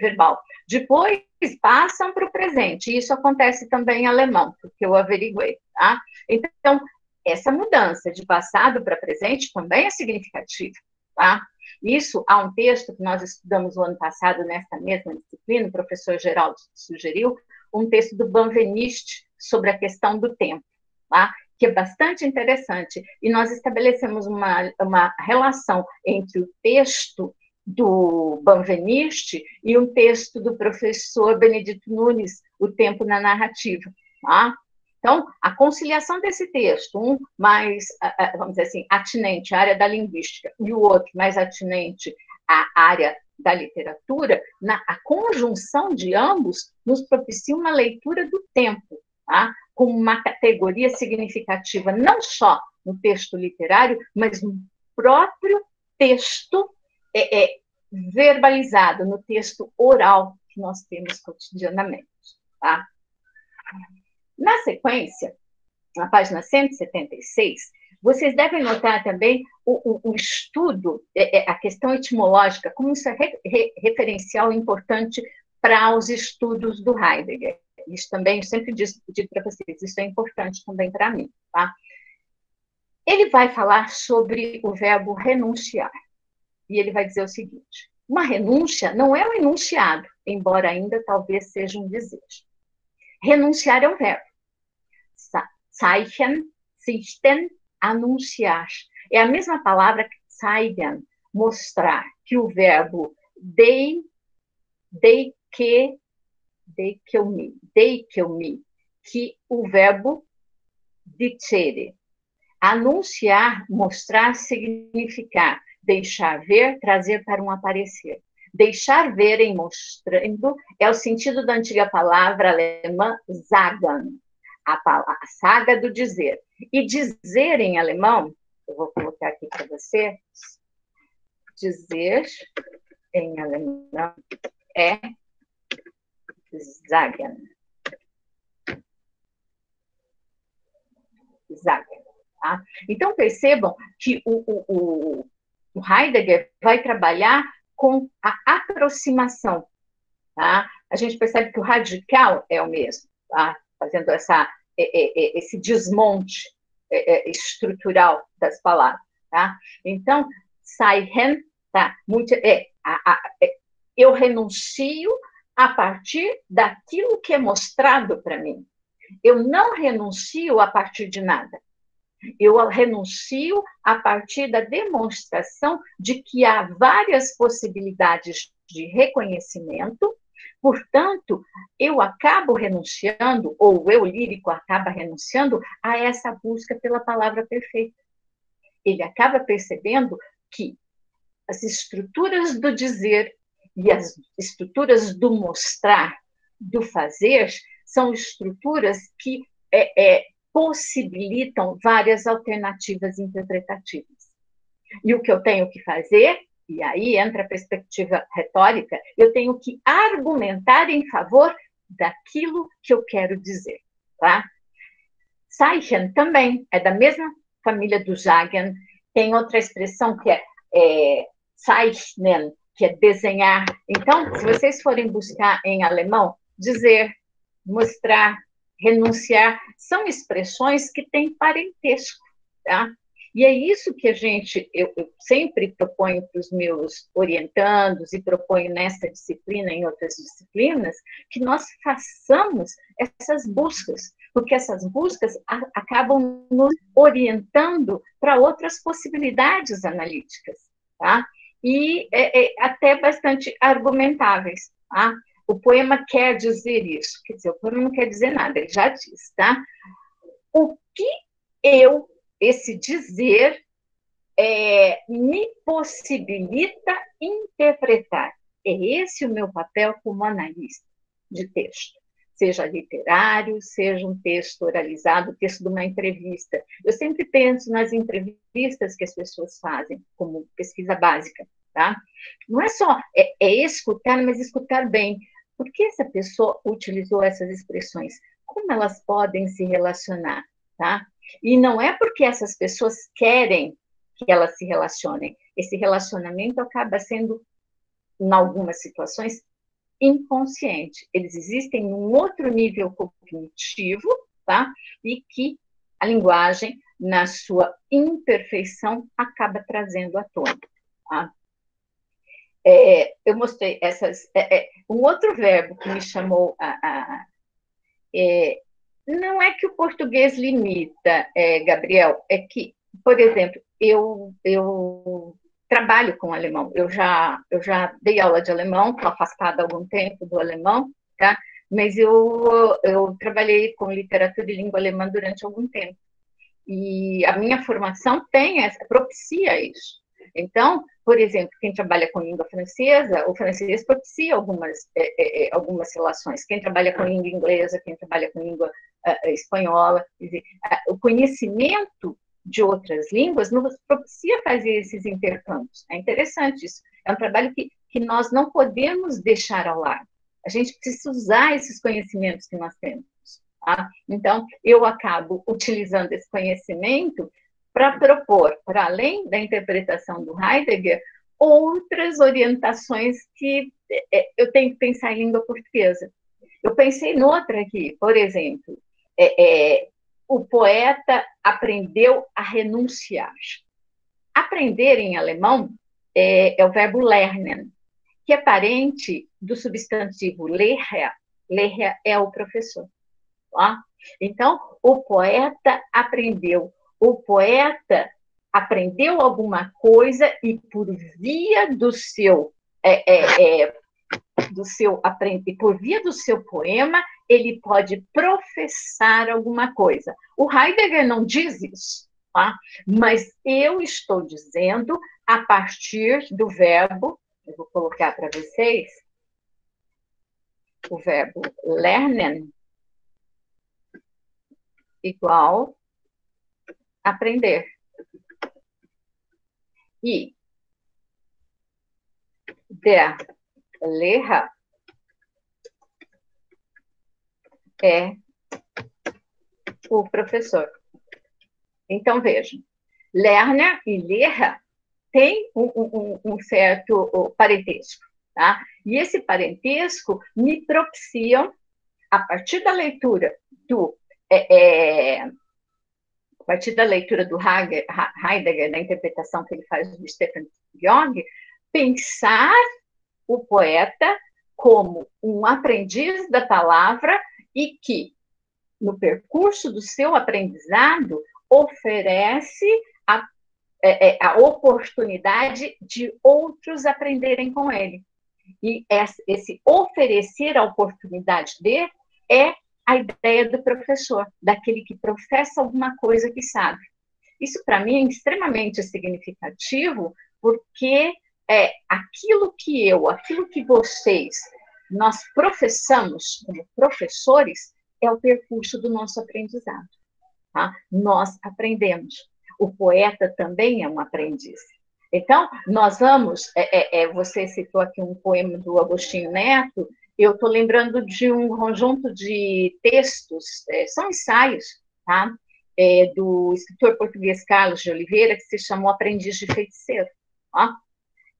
Speaker 1: verbal. Depois passam para o presente, e isso acontece também em alemão, porque eu averiguei. Tá? Então, essa mudança de passado para presente também é significativa, tá? Isso, há um texto que nós estudamos o ano passado nessa mesma disciplina, o professor Geraldo sugeriu, um texto do Benveniste sobre a questão do tempo, tá? Que é bastante interessante. E nós estabelecemos uma relação entre o texto do Benveniste e um texto do professor Benedito Nunes, O Tempo na Narrativa. Tá? Então, a conciliação desse texto, um mais, vamos dizer assim, atinente à área da linguística e o outro mais atinente à área da literatura, a conjunção de ambos nos propicia uma leitura do tempo, tá? Como uma categoria significativa, não só no texto literário, mas no próprio texto verbalizado, no texto oral que nós temos cotidianamente. Tá? Na sequência, na página 176, vocês devem notar também o estudo, a questão etimológica, como isso é referencial importante para os estudos do Heidegger. Isso também, eu sempre digo para vocês, isso é importante também para mim. Tá? Ele vai falar sobre o verbo renunciar. E ele vai dizer o seguinte: uma renúncia não é um enunciado, embora ainda talvez seja um desejo. Renunciar é um verbo. Zeichen, sichten, anunciar. É a mesma palavra que zeigen, mostrar, que o verbo dei que eu me, que o verbo dicere. Anunciar, mostrar, significar deixar ver, trazer para um aparecer. Deixar ver em mostrando é o sentido da antiga palavra alemã sagen, a saga do dizer. E dizer em alemão, eu vou colocar aqui para você, dizer em alemão é sagen. Sagen. Tá? Então, percebam que o Heidegger vai trabalhar com a aproximação. Tá? A gente percebe que o radical é o mesmo, tá? Fazendo esse desmonte estrutural das palavras. Tá? Então, Zeichen, tá? Eu renuncio a partir daquilo que é mostrado para mim. Eu não renuncio a partir de nada. Eu renuncio a partir da demonstração de que há várias possibilidades de reconhecimento, portanto, eu acabo renunciando, ou o eu lírico acaba renunciando a essa busca pela palavra perfeita. Ele acaba percebendo que as estruturas do dizer e as estruturas do mostrar, do fazer, são estruturas que possibilitam várias alternativas interpretativas. E o que eu tenho que fazer, e aí entra a perspectiva retórica, eu tenho que argumentar em favor daquilo que eu quero dizer. Tá? Zeichen também é da mesma família do Sagen, tem outra expressão que é zeichnen, que é desenhar. Então, se vocês forem buscar em alemão, dizer, mostrar, renunciar, são expressões que têm parentesco, tá? E é isso que eu sempre proponho para os meus orientandos e proponho nessa disciplina, em outras disciplinas, que nós façamos essas buscas, porque essas buscas acabam nos orientando para outras possibilidades analíticas, tá? E até bastante argumentáveis, tá? O poema quer dizer isso, quer dizer, o poema não quer dizer nada, ele já diz, tá? O que esse dizer me possibilita interpretar. É esse o meu papel como analista de texto, seja literário, seja um texto oralizado, texto de uma entrevista. Eu sempre penso nas entrevistas que as pessoas fazem, como pesquisa básica, tá? Não é só escutar, mas escutar bem. Por que essa pessoa utilizou essas expressões? Como elas podem se relacionar, tá? E não é porque essas pessoas querem que elas se relacionem. Esse relacionamento acaba sendo, em algumas situações, inconsciente. Eles existem num outro nível cognitivo, tá? E que a linguagem na sua imperfeição, acaba trazendo à tona. Tá? Eu mostrei um outro verbo que me chamou não é que o português limita, Gabriel, é que, por exemplo, eu trabalho com alemão, eu já dei aula de alemão, estou afastada há algum tempo do alemão, tá? Mas eu trabalhei com literatura e língua alemã durante algum tempo. E a minha formação propicia isso. Então, por exemplo, quem trabalha com língua francesa, o francês propicia algumas relações. Quem trabalha com língua inglesa, quem trabalha com língua espanhola, dizer, o conhecimento de outras línguas nos propicia fazer esses intercâmbios. É interessante isso. É um trabalho que nós não podemos deixar ao lado. A gente precisa usar esses conhecimentos que nós temos. Tá? Então, eu acabo utilizando esse conhecimento para propor, para além da interpretação do Heidegger, outras orientações que eu tenho que pensar em língua portuguesa. Eu pensei noutra aqui, por exemplo, o poeta aprendeu a renunciar. Aprender em alemão é o verbo lernen, que é parente do substantivo Lehrer. Lehrer é o professor. Tá? Então, o poeta aprendeu alguma coisa e por via do seu por via do seu poema, ele pode professar alguma coisa. O Heidegger não diz isso, tá? Mas eu estou dizendo a partir do verbo, eu vou colocar para vocês, o verbo lernen igual aprender. E der Lehrer é o professor. Então, vejam, Lerner e Lehrer têm um certo parentesco. Tá? E esse parentesco me propiciam, a partir da leitura do Heidegger, da interpretação que ele faz do Stefan Zweig, pensar o poeta como um aprendiz da palavra e que, no percurso do seu aprendizado, oferece a oportunidade de outros aprenderem com ele. E esse oferecer a oportunidade dele é a ideia do professor, daquele que professa alguma coisa que sabe. Isso, para mim, é extremamente significativo, porque aquilo que vocês, nós professamos como professores, é o percurso do nosso aprendizado. Tá? Nós aprendemos. O poeta também é um aprendiz. Então, nós vamos... você citou aqui um poema do Agostinho Neto, eu estou lembrando de um conjunto de textos, são ensaios, tá? Do escritor português Carlos de Oliveira, que se chamou Aprendiz de Feiticeiro. Tá?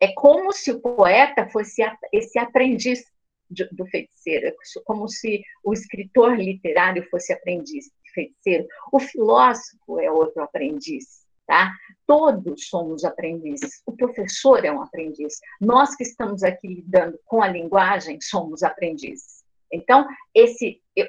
Speaker 1: É como se o poeta fosse esse aprendiz do feiticeiro, como se o escritor literário fosse aprendiz de feiticeiro. O filósofo é outro aprendiz. Tá? Todos somos aprendizes. O professor é um aprendiz. Nós que estamos aqui lidando com a linguagem somos aprendizes. Então,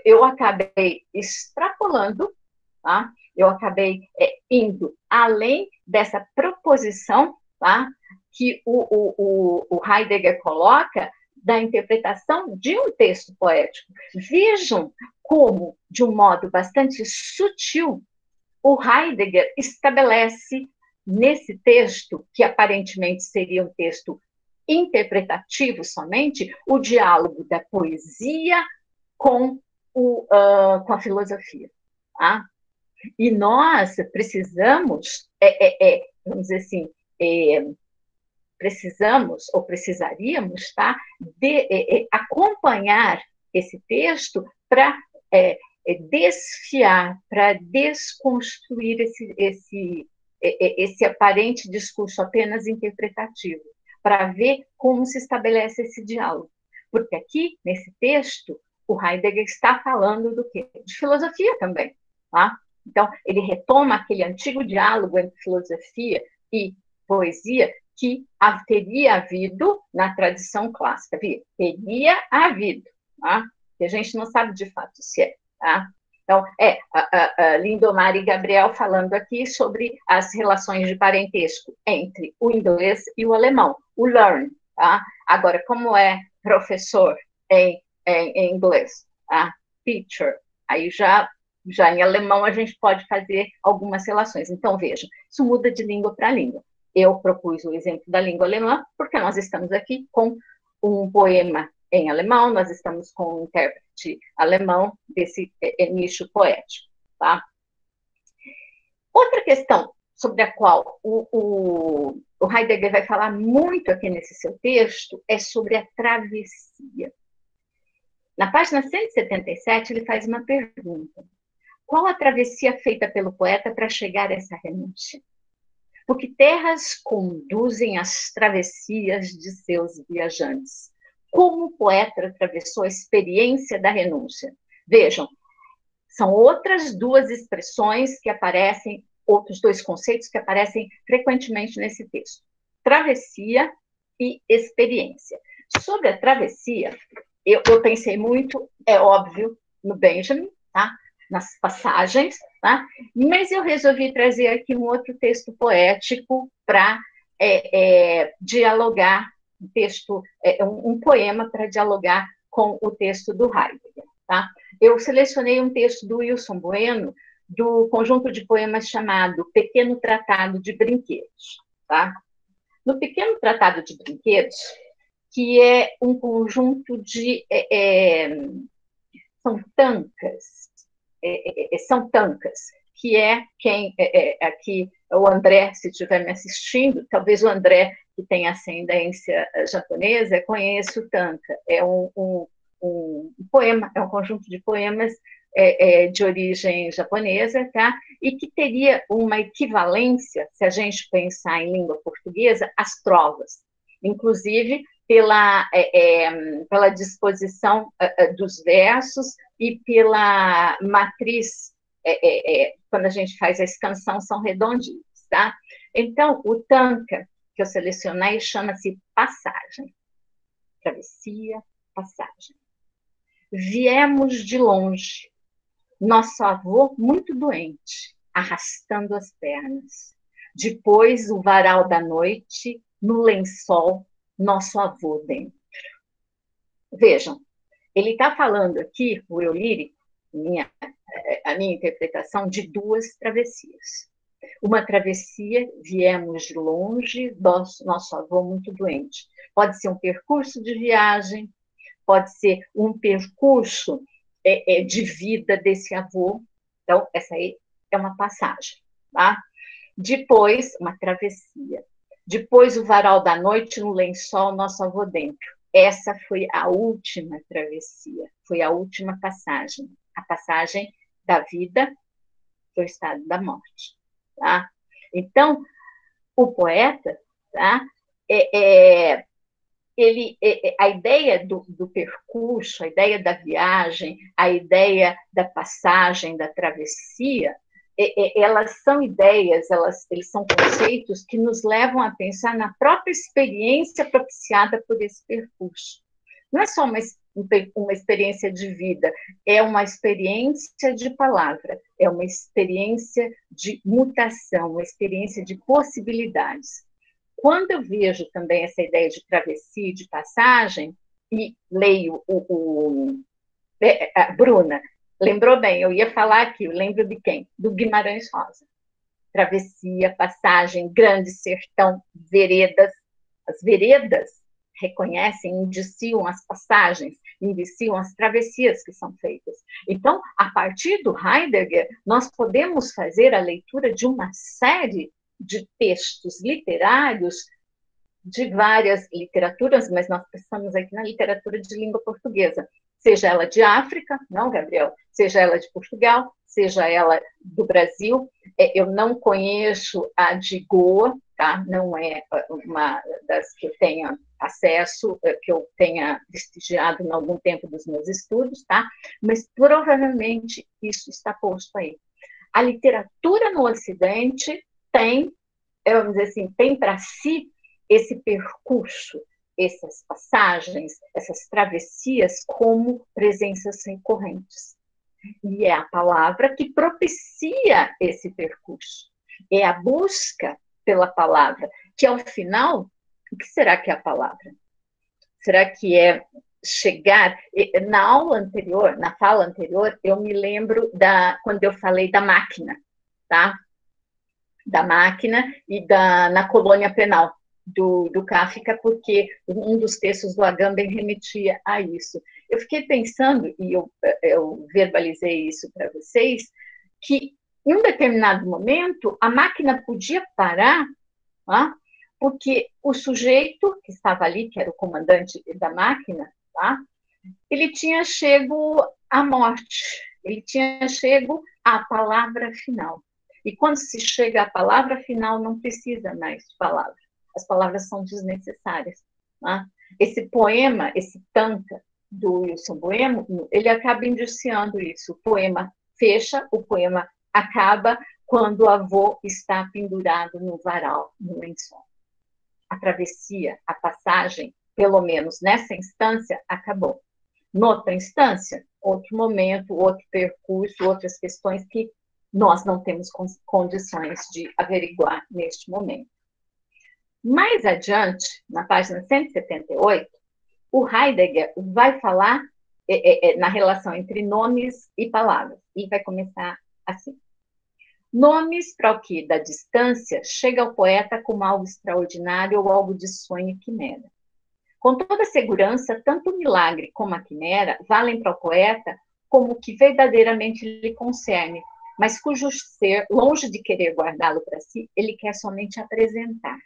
Speaker 1: eu acabei extrapolando, tá? Eu acabei indo além dessa proposição, tá? Que o Heidegger coloca da interpretação de um texto poético. Vejam como, de um modo bastante sutil, o Heidegger estabelece nesse texto, que aparentemente seria um texto interpretativo somente, o diálogo da poesia com a filosofia. Tá? E nós precisamos, vamos dizer assim, precisaríamos, tá, acompanhar esse texto para desfiar, para desconstruir esse aparente discurso apenas interpretativo, para ver como se estabelece esse diálogo. Porque aqui, nesse texto, o Heidegger está falando do quê? De filosofia também, tá? Então, ele retoma aquele antigo diálogo entre filosofia e poesia que teria havido na tradição clássica. Teria havido, tá? Que a gente não sabe de fato se é. Tá? Então, a Lindomar e Gabriel falando aqui sobre as relações de parentesco entre o inglês e o alemão, o learn. Tá? Agora, como é professor em inglês, tá? Teacher, aí já em alemão a gente pode fazer algumas relações. Então, vejam, isso muda de língua para língua. Eu propus o exemplo da língua alemã, porque nós estamos aqui com um poema em alemão, nós estamos com um intérprete alemão desse nicho poético. Tá? Outra questão sobre a qual o Heidegger vai falar muito aqui nesse seu texto é sobre a travessia. Na página 177, ele faz uma pergunta. Qual a travessia feita pelo poeta para chegar a essa renúncia? Por que terras conduzem as travessias de seus viajantes? Como o poeta atravessou a experiência da renúncia? Vejam, são outras duas expressões que aparecem, outros dois conceitos que aparecem frequentemente nesse texto. Travessia e experiência. Sobre a travessia, eu pensei muito, é óbvio, no Benjamin, tá? Nas passagens, tá? Mas eu resolvi trazer aqui um outro texto poético para dialogar, um poema para dialogar com o texto do Heidegger. Tá? Eu selecionei um texto do Wilson Bueno, do conjunto de poemas chamado Pequeno Tratado de Brinquedos. Tá? No Pequeno Tratado de Brinquedos, que é um conjunto de... são tancas, que é quem... aqui, o André, se estiver me assistindo, talvez o André, que tem ascendência japonesa, conheça o tanka. É um poema, é um conjunto de poemas de origem japonesa, tá? E que teria uma equivalência, se a gente pensar em língua portuguesa, às trovas. Inclusive, pela disposição dos versos e pela matriz, quando a gente faz a escansão, são redondinhos, tá? Então, o tanka que eu selecionei chama-se passagem. Travessia, passagem. Viemos de longe, nosso avô muito doente, arrastando as pernas. Depois, o varal da noite, no lençol, nosso avô dentro. Vejam, ele está falando aqui, o eu lírico, a minha interpretação, de duas travessias. Uma travessia, viemos de longe, nosso avô muito doente. Pode ser um percurso de viagem, pode ser um percurso de vida desse avô. Então, essa aí é uma passagem. Tá? Depois, uma travessia. Depois, o varal da noite, no lençol, nosso avô dentro. Essa foi a última travessia, foi a última passagem. A passagem da vida para o estado da morte. Tá? Então, o poeta, tá? A ideia do percurso, a ideia da viagem, a ideia da passagem, da travessia, elas são ideias, eles são conceitos que nos levam a pensar na própria experiência propiciada por esse percurso. Não é só uma experiência de vida, é uma experiência de palavra, é uma experiência de mutação, uma experiência de possibilidades. Quando eu vejo também essa ideia de travessia, de passagem, e leio a Bruna, lembrou bem, eu ia falar aqui, eu lembro de quem? Do Guimarães Rosa. Travessia, passagem, grande sertão, veredas. As veredas reconhecem, indiciam as passagens, indiciam as travessias que são feitas. Então, a partir do Heidegger, nós podemos fazer a leitura de uma série de textos literários de várias literaturas, mas nós pensamos aqui na literatura de língua portuguesa, seja ela de África, não, Gabriel? Seja ela de Portugal, seja ela do Brasil. Eu não conheço a de Goa, tá? Não é uma das que eu tenha acesso, que eu tenha prestigiado em algum tempo dos meus estudos, tá? Mas provavelmente isso está posto aí. A literatura no Ocidente tem, vamos dizer assim, tem para si esse percurso, essas passagens, essas travessias como presenças recorrentes. E é a palavra que propicia esse percurso. É a busca pela palavra, que ao final, o que será que é a palavra? Será que é chegar... Na aula anterior, na fala anterior, eu me lembro quando eu falei da máquina, tá? Da máquina e na colônia penal do Kafka, porque um dos textos do Agamben remetia a isso. Eu fiquei pensando, e eu verbalizei isso para vocês, que em um determinado momento a máquina podia parar, tá? Porque o sujeito que estava ali, que era o comandante da máquina, tá? Ele tinha chego à morte, ele tinha chego à palavra final. E quando se chega à palavra final, não precisa mais de palavras. As palavras são desnecessárias. Tá? Esse poema, esse Tanka, do Wilson Bueno, ele acaba indiciando isso. O poema fecha, o poema acaba quando o avô está pendurado no varal, no lençol. A travessia, a passagem, pelo menos nessa instância, acabou. Noutra instância, outro momento, outro percurso, outras questões que nós não temos condições de averiguar neste momento. Mais adiante, na página 178, o Heidegger vai falar na relação entre nomes e palavras, e vai começar assim. Nomes para o que, da distância, chega ao poeta como algo extraordinário ou algo de sonho e quimera. Com toda segurança, tanto o milagre como a quimera valem para o poeta como o que verdadeiramente lhe concerne, mas cujo ser, longe de querer guardá-lo para si, ele quer somente apresentar.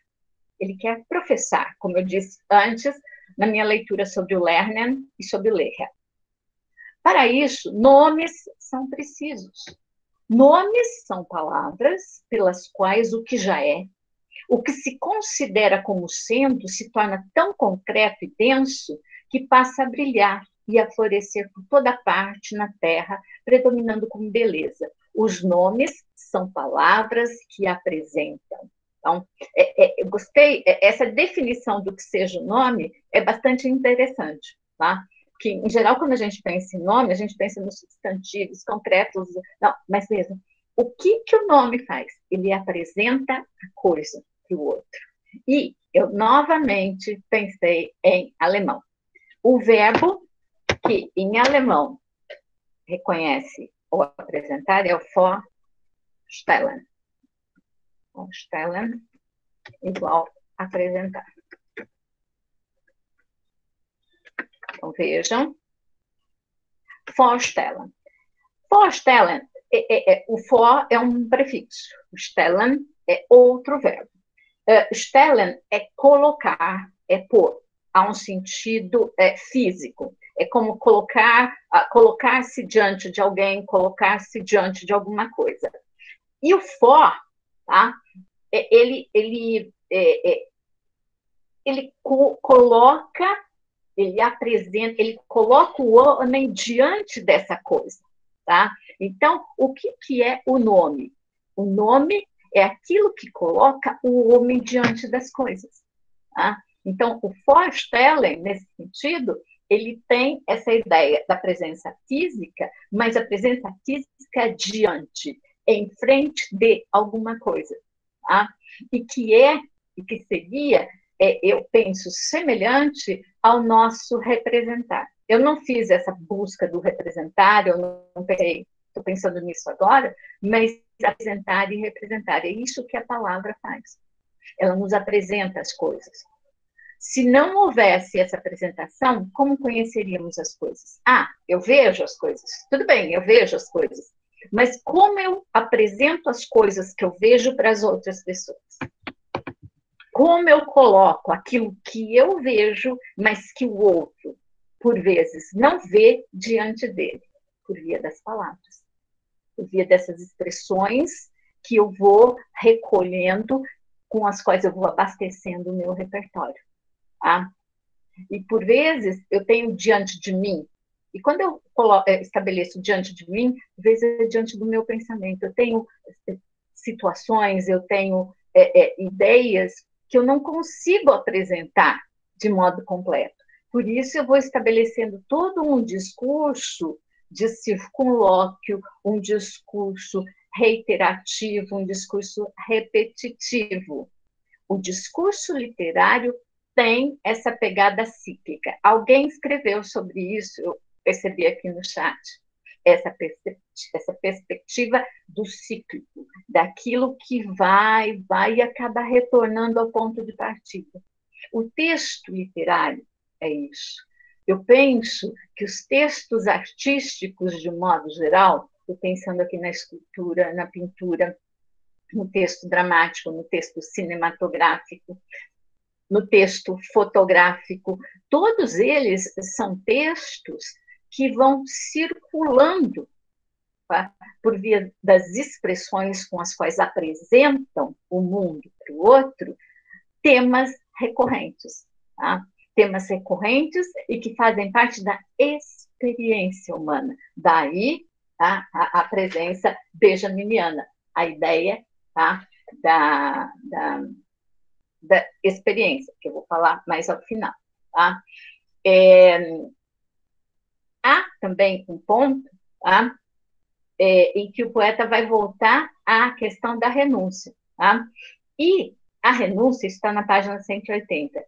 Speaker 1: Ele quer professar, como eu disse antes, na minha leitura sobre o Lernen e sobre o Leher. Para isso, nomes são precisos. Nomes são palavras pelas quais o que já é, o que se considera como sendo, se torna tão concreto e denso que passa a brilhar e a florescer por toda parte na terra, predominando como beleza. Os nomes são palavras que apresentam. Então, eu gostei, essa definição do que seja o nome é bastante interessante, tá? Que, em geral, quando a gente pensa em nome, a gente pensa nos substantivos concretos. Não, mas mesmo, o que o nome faz? Ele apresenta a coisa para o outro. E eu novamente pensei em alemão. O verbo que em alemão reconhece ou apresentar é o vorstellen. Vorstellen igual apresentar. Então, vejam. Vorstellen. Vorstellen, o for é um prefixo. O stellen é outro verbo. Stellen é colocar, é pôr. Há um sentido físico. É como colocar-se diante de alguém, colocar-se diante de alguma coisa. E o for, tá? Ele coloca, ele apresenta, ele coloca o homem diante dessa coisa, tá? Então, o que é o nome? O nome é aquilo que coloca o homem diante das coisas, tá? Então, o Vorstellen, nesse sentido, ele tem essa ideia da presença física, mas a presença física diante, em frente de alguma coisa, tá? E que seria, eu penso, semelhante ao nosso representar. Eu não fiz essa busca do representar, eu não pensei, estou pensando nisso agora, mas apresentar e representar, é isso que a palavra faz. Ela nos apresenta as coisas. Se não houvesse essa apresentação, como conheceríamos as coisas? Eu vejo as coisas. Tudo bem, eu vejo as coisas. Mas como eu apresento as coisas que eu vejo para as outras pessoas? Como eu coloco aquilo que eu vejo, mas que o outro, por vezes, não vê diante dele? Por via das palavras. Por via dessas expressões que eu vou recolhendo, com as quais eu vou abastecendo o meu repertório. Tá? E, por vezes, eu tenho diante de mim E quando eu estabeleço diante de mim, às vezes é diante do meu pensamento. Eu tenho situações, eu tenho ideias que eu não consigo apresentar de modo completo. Por isso, eu vou estabelecendo todo um discurso de circunlóquio, um discurso reiterativo, um discurso repetitivo. O discurso literário tem essa pegada cíclica. Alguém escreveu sobre isso, eu percebi aqui no chat, essa perspectiva do cíclico, daquilo que vai e acaba retornando ao ponto de partida. O texto literário é isso. Eu penso que os textos artísticos, de um modo geral, estou pensando aqui na escultura, na pintura, no texto dramático, no texto cinematográfico, no texto fotográfico, todos eles são textos que vão circulando, tá, por via das expressões com as quais apresentam o mundo para o outro, temas recorrentes, tá? Temas recorrentes e que fazem parte da experiência humana. Daí, tá, a presença benjaminiana, a ideia, tá, da experiência, que eu vou falar mais ao final. Tá? Há também um ponto, tá, em que o poeta vai voltar à questão da renúncia. Tá? E a renúncia está na página 180.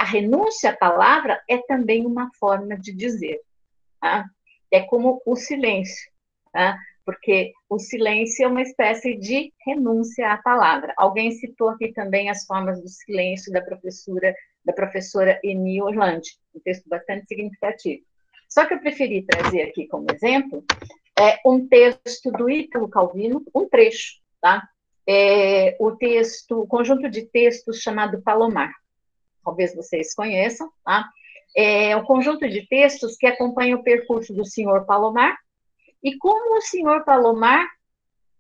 Speaker 1: A renúncia à palavra é também uma forma de dizer. Tá? É como o silêncio, tá? Porque o silêncio é uma espécie de renúncia à palavra. Alguém citou aqui também as formas do silêncio da professora Eni Orlandi, um texto bastante significativo. Só que eu preferi trazer aqui como exemplo um texto do Ítalo Calvino, um trecho, tá? O conjunto de textos chamado Palomar. Talvez vocês conheçam, tá? É um conjunto de textos que acompanha o percurso do senhor Palomar e como o senhor Palomar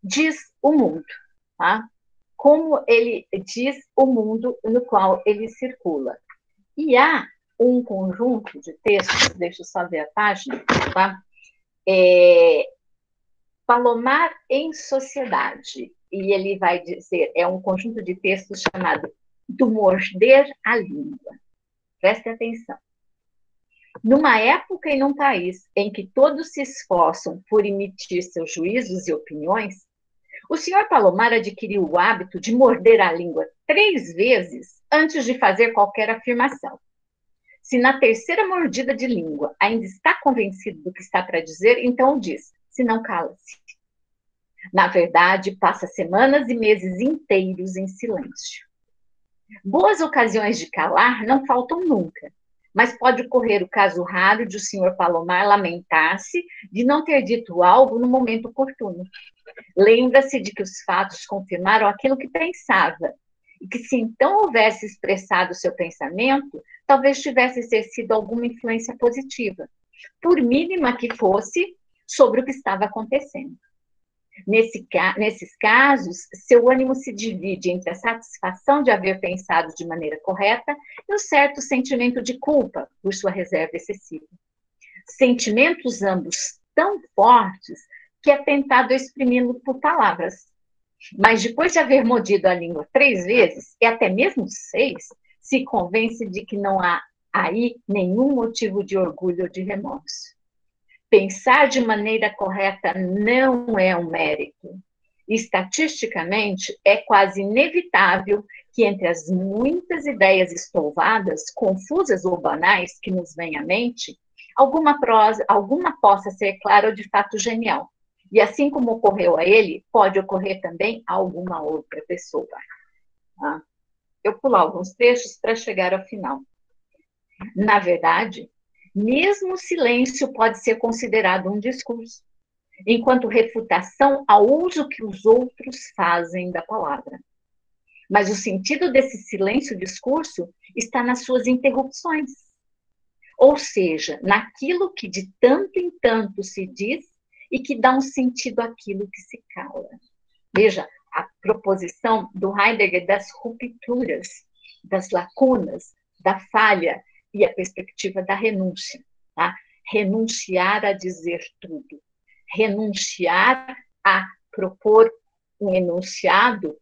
Speaker 1: diz o mundo, tá? Como ele diz o mundo no qual ele circula. E há um conjunto de textos, deixa eu só ver a página, tá? Palomar em Sociedade. E ele vai dizer, é um conjunto de textos chamado Do Morder a Língua. Preste atenção. Numa época e num país em que todos se esforçam por emitir seus juízos e opiniões, o senhor Palomar adquiriu o hábito de morder a língua 3 vezes antes de fazer qualquer afirmação. Se na terceira mordida de língua ainda está convencido do que está para dizer, então diz, se não cala-se. Na verdade, passa semanas e meses inteiros em silêncio. Boas ocasiões de calar não faltam nunca, mas pode ocorrer o caso raro de o senhor Palomar lamentar-se de não ter dito algo no momento oportuno. Lembra-se de que os fatos confirmaram aquilo que pensava, e que se então houvesse expressado seu pensamento, talvez tivesse exercido alguma influência positiva, por mínima que fosse, sobre o que estava acontecendo. Nesses casos, seu ânimo se divide entre a satisfação de haver pensado de maneira correta e um certo sentimento de culpa por sua reserva excessiva. Sentimentos ambos tão fortes que é tentado exprimi-lo por palavras. Mas depois de haver mordido a língua 3 vezes, e até mesmo 6, se convence de que não há aí nenhum motivo de orgulho ou de remorso. Pensar de maneira correta não é um mérito. Estatisticamente, é quase inevitável que entre as muitas ideias estouvadas, confusas ou banais que nos vêm à mente, alguma possa ser clara ou de fato genial. E assim como ocorreu a ele, pode ocorrer também a alguma outra pessoa. Tá? Eu pulo alguns trechos para chegar ao final. Na verdade, mesmo o silêncio pode ser considerado um discurso, enquanto refutação ao uso que os outros fazem da palavra. Mas o sentido desse silêncio-discurso está nas suas interrupções, ou seja, naquilo que de tanto em tanto se diz e que dá um sentido àquilo que se cala. Veja, a proposição do Heidegger das rupturas, das lacunas, da falha, e a perspectiva da renúncia. Tá? renunciar a dizer tudo, renunciar a propor um enunciado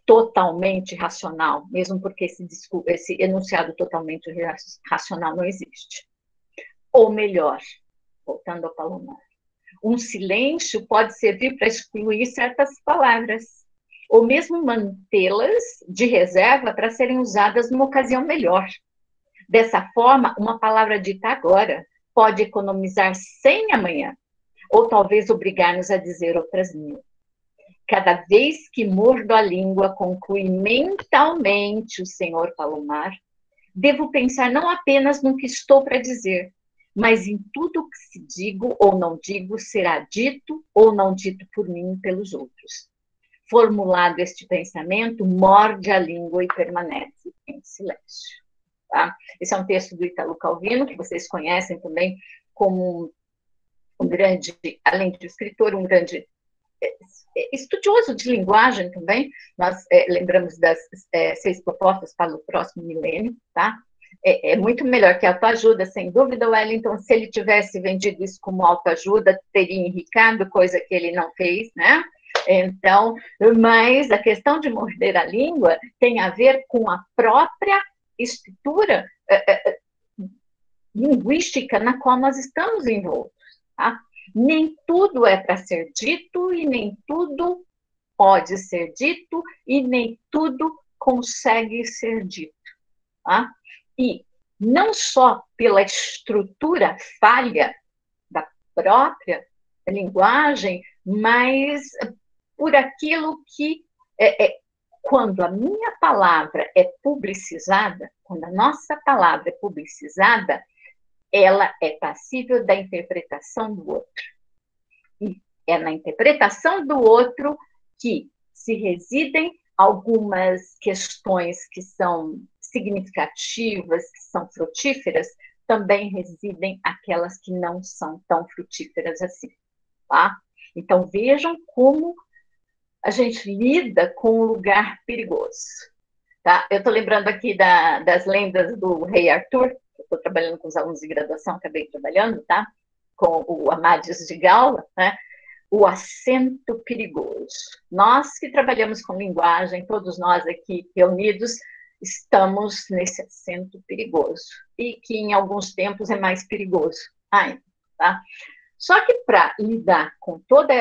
Speaker 1: totalmente racional, mesmo porque esse enunciado totalmente racional não existe. Ou melhor, voltando ao Palomar, um silêncio pode servir para excluir certas palavras, ou mesmo mantê-las de reserva para serem usadas numa ocasião melhor. Dessa forma, uma palavra dita agora pode economizar 100 amanhã, ou talvez obrigar-nos a dizer outras 1000. Cada vez que mordo a língua, conclui mentalmente o senhor Palomar, devo pensar não apenas no que estou para dizer, mas em tudo o que se digo ou não digo será dito ou não dito por mim e pelos outros. Formulado este pensamento, morde a língua e permanece em silêncio. Tá? Esse é um texto do Ítalo Calvino, que vocês conhecem também como um grande, além de escritor, um grande estudioso de linguagem também. Nós lembramos das 6 propostas para o próximo milênio, tá? É muito melhor que autoajuda, sem dúvida, Wellington. Se ele tivesse vendido isso como autoajuda, teria enricado, coisa que ele não fez, né? Então, mas a questão de morder a língua tem a ver com a própria estrutura linguística na qual nós estamos envoltos, tá? Nem tudo é para ser dito e nem tudo pode ser dito e nem tudo consegue ser dito, tá? E não só pela estrutura falha da própria linguagem, mas por aquilo que, quando a minha palavra é publicizada, quando a nossa palavra é publicizada, ela é passível da interpretação do outro. E é na interpretação do outro que se residem algumas questões que são significativas, que são frutíferas, também residem aquelas que não são tão frutíferas assim, tá? Então, vejam como a gente lida com um lugar perigoso, tá? Eu estou lembrando aqui das lendas do rei Arthur. Estou trabalhando com os alunos de graduação, acabei trabalhando, tá? Com o Amadis de Gaula, né? O acento perigoso. Nós que trabalhamos com linguagem, todos nós aqui reunidos, estamos nesse acento perigoso. E que em alguns tempos é mais perigoso ainda, tá? Só que para lidar com toda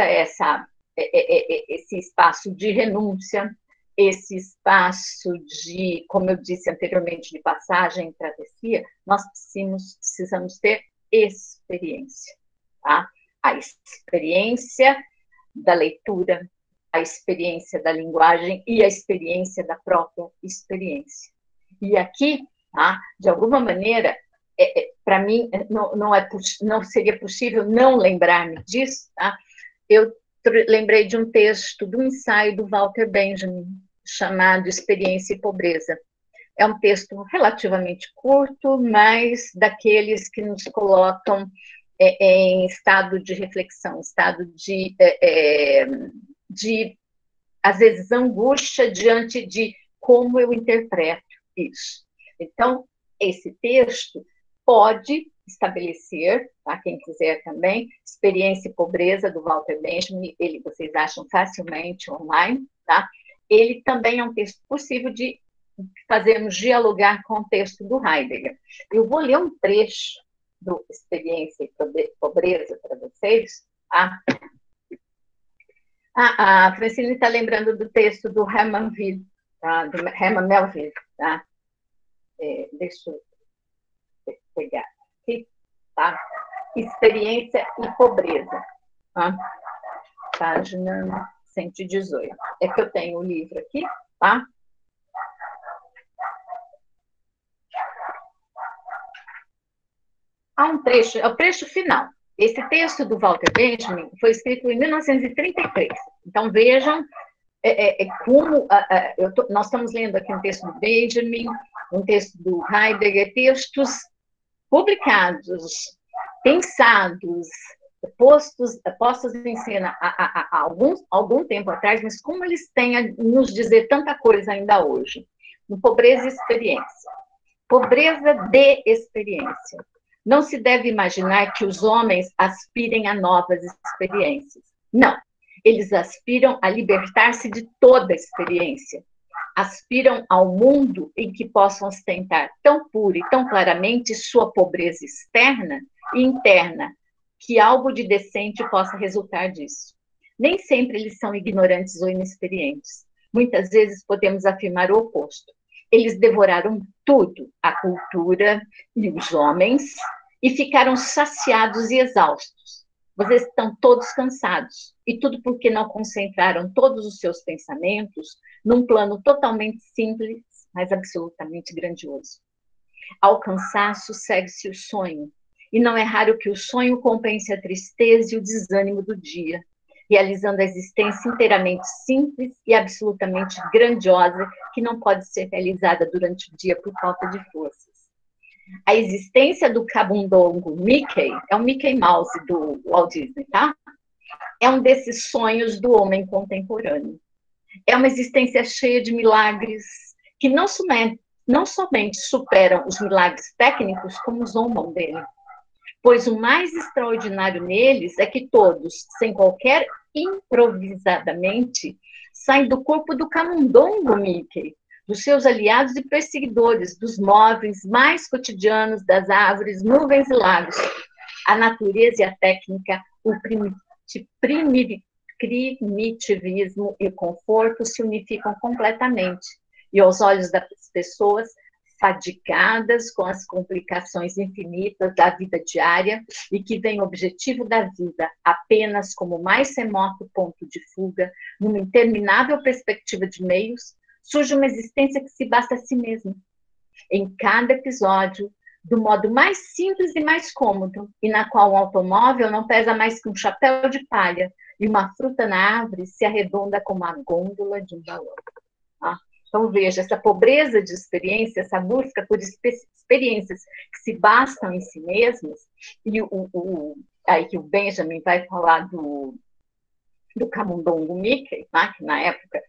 Speaker 1: esse espaço de renúncia, esse espaço de, como eu disse anteriormente, de passagem e travessia, nós precisamos ter experiência, tá? A experiência da leitura, a experiência da linguagem e a experiência da própria experiência. E aqui, tá, de alguma maneira, para mim, não seria possível não lembrar-me disso, tá? Eu lembrei de um texto do ensaio do Walter Benjamin, chamado Experiência e Pobreza. É um texto relativamente curto, mas daqueles que nos colocam em estado de reflexão, estado de, às vezes, angústia diante de como eu interpreto isso. Então, esse texto pode estabelecer, tá? Quem quiser também, Experiência e Pobreza, do Walter Benjamin, ele vocês acham facilmente online, tá? Ele também é um texto possível de fazermos dialogar com o texto do Heidegger. Eu vou ler um trecho do Experiência e Pobreza para vocês, tá? A Francine está lembrando do texto do Herman Melville, tá? Do Herman Melville, tá? Deixa eu pegar aqui, tá? Experiência e Pobreza, tá? Página 118. É que eu tenho o livro aqui, tá? Há um trecho, é o trecho final. Esse texto do Walter Benjamin foi escrito em 1933. Então, vejam como... nós estamos lendo aqui um texto do Benjamin, um texto do Heidegger, textos publicados, pensados, postos em cena há algum tempo atrás, mas como eles têm a nos dizer tanta coisa ainda hoje. No Pobreza e Experiência. Pobreza de experiência. Não se deve imaginar que os homens aspirem a novas experiências. Não, eles aspiram a libertar-se de toda experiência. Aspiram ao mundo em que possam ostentar tão pura e tão claramente sua pobreza externa e interna, que algo de decente possa resultar disso. Nem sempre eles são ignorantes ou inexperientes. Muitas vezes podemos afirmar o oposto. Eles devoraram tudo, a cultura e os homens, e ficaram saciados e exaustos. Vocês estão todos cansados. E tudo porque não concentraram todos os seus pensamentos num plano totalmente simples, mas absolutamente grandioso. Ao cansaço segue-se o sonho. E não é raro que o sonho compense a tristeza e o desânimo do dia, realizando a existência inteiramente simples e absolutamente grandiosa, que não pode ser realizada durante o dia por falta de forças. A existência do camundongo Mickey, é o Mickey Mouse do Walt Disney, tá? É um desses sonhos do homem contemporâneo. É uma existência cheia de milagres que não somente superam os milagres técnicos, como zombam dele, pois o mais extraordinário neles é que todos, sem qualquer improvisadamente, saem do corpo do camundongo Mickey, dos seus aliados e perseguidores, dos móveis mais cotidianos, das árvores, nuvens e lagos. A natureza e a técnica, o primitivismo e o conforto se unificam completamente. E aos olhos das pessoas fadigadas com as complicações infinitas da vida diária e que veem o objetivo da vida apenas como o mais remoto ponto de fuga, numa interminável perspectiva de meios, surge uma existência que se basta a si mesma. Em cada episódio, do modo mais simples e mais cômodo, e na qual um automóvel não pesa mais que um chapéu de palha e uma fruta na árvore se arredonda como a gôndola de um balão. Então, veja, essa pobreza de experiência, essa busca por experiências que se bastam em si mesmas, e aí que o Benjamin vai falar do camundongo Mickey, né, que na época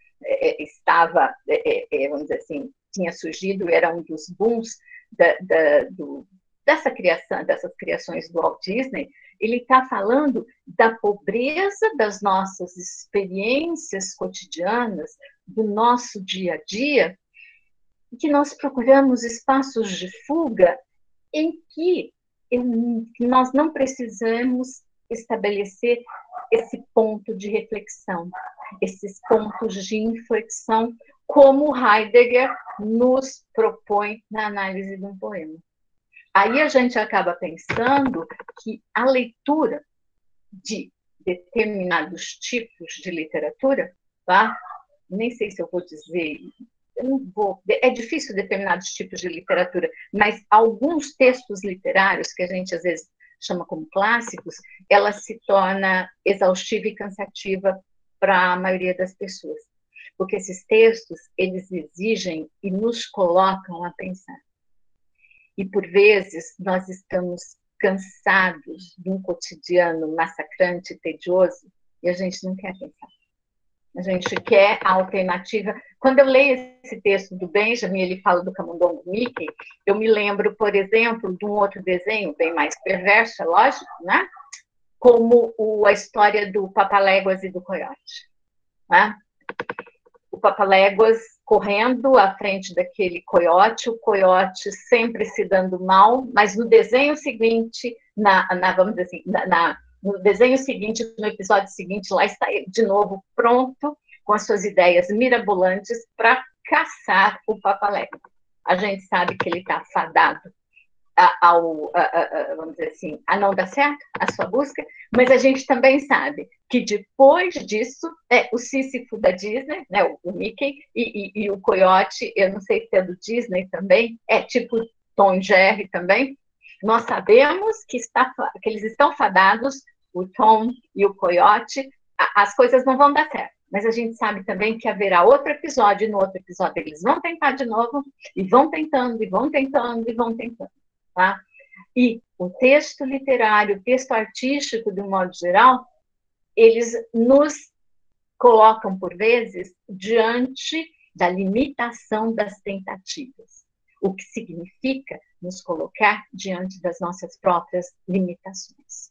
Speaker 1: estava, vamos dizer assim, tinha surgido, era um dos booms dessas criações do Walt Disney. Ele está falando da pobreza das nossas experiências cotidianas, do nosso dia a dia, que nós procuramos espaços de fuga em que nós não precisamos estabelecer esse ponto de reflexão, esses pontos de inflexão, como Heidegger nos propõe na análise de um poema. Aí a gente acaba pensando que a leitura de determinados tipos de literatura, tá? Nem sei se eu vou dizer, eu não vou, é difícil determinados tipos de literatura, mas alguns textos literários, que a gente às vezes chama como clássicos, ela se torna exaustiva e cansativa para a maioria das pessoas. Porque esses textos, eles exigem e nos colocam a pensar. E, por vezes, nós estamos cansados de um cotidiano massacrante e tedioso, e a gente não quer pensar. A gente quer a alternativa. Quando eu leio esse texto do Benjamin, ele fala do camundongo Mickey, eu me lembro, por exemplo, de um outro desenho, bem mais perverso, é lógico, né? Como a história do Papaléguas e do Coiote. Né? O Papaléguas correndo à frente daquele coiote, o coiote sempre se dando mal, mas no desenho seguinte, vamos dizer assim, no desenho seguinte, no episódio seguinte, lá está ele de novo pronto com as suas ideias mirabolantes para caçar o Papaléguas. A gente sabe que ele está fadado vamos dizer assim, a não dar certo a sua busca, mas a gente também sabe que depois disso, o Sísifo da Disney, né, o Mickey, e o Coiote, eu não sei se é do Disney também, é tipo Tom e Jerry também, nós sabemos que eles estão fadados, o Tom e o Coiote, as coisas não vão dar certo. Mas a gente sabe também que haverá outro episódio, e no outro episódio eles vão tentar de novo, e vão tentando, e vão tentando, e vão tentando. Tá? E o texto literário, o texto artístico, de um modo geral, eles nos colocam, por vezes, diante da limitação das tentativas. o que significa nos colocar diante das nossas próprias limitações.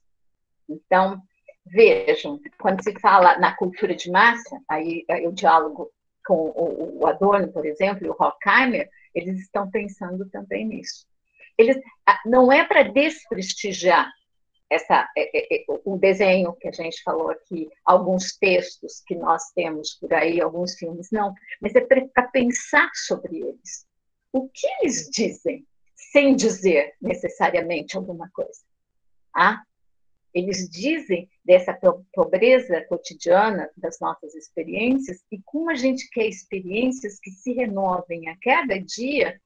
Speaker 1: Então, vejam, quando se fala na cultura de massa, aí eu diálogo com o Adorno, por exemplo, e o Horkheimer, eles estão pensando também nisso. Eles, não é para desprestigiar o desenho que a gente falou aqui, alguns textos que nós temos por aí, alguns filmes, não, mas é para pensar sobre eles. O que eles dizem, sem dizer necessariamente alguma coisa? Eles dizem dessa pobreza cotidiana das nossas experiências e como a gente quer experiências que se renovem a cada dia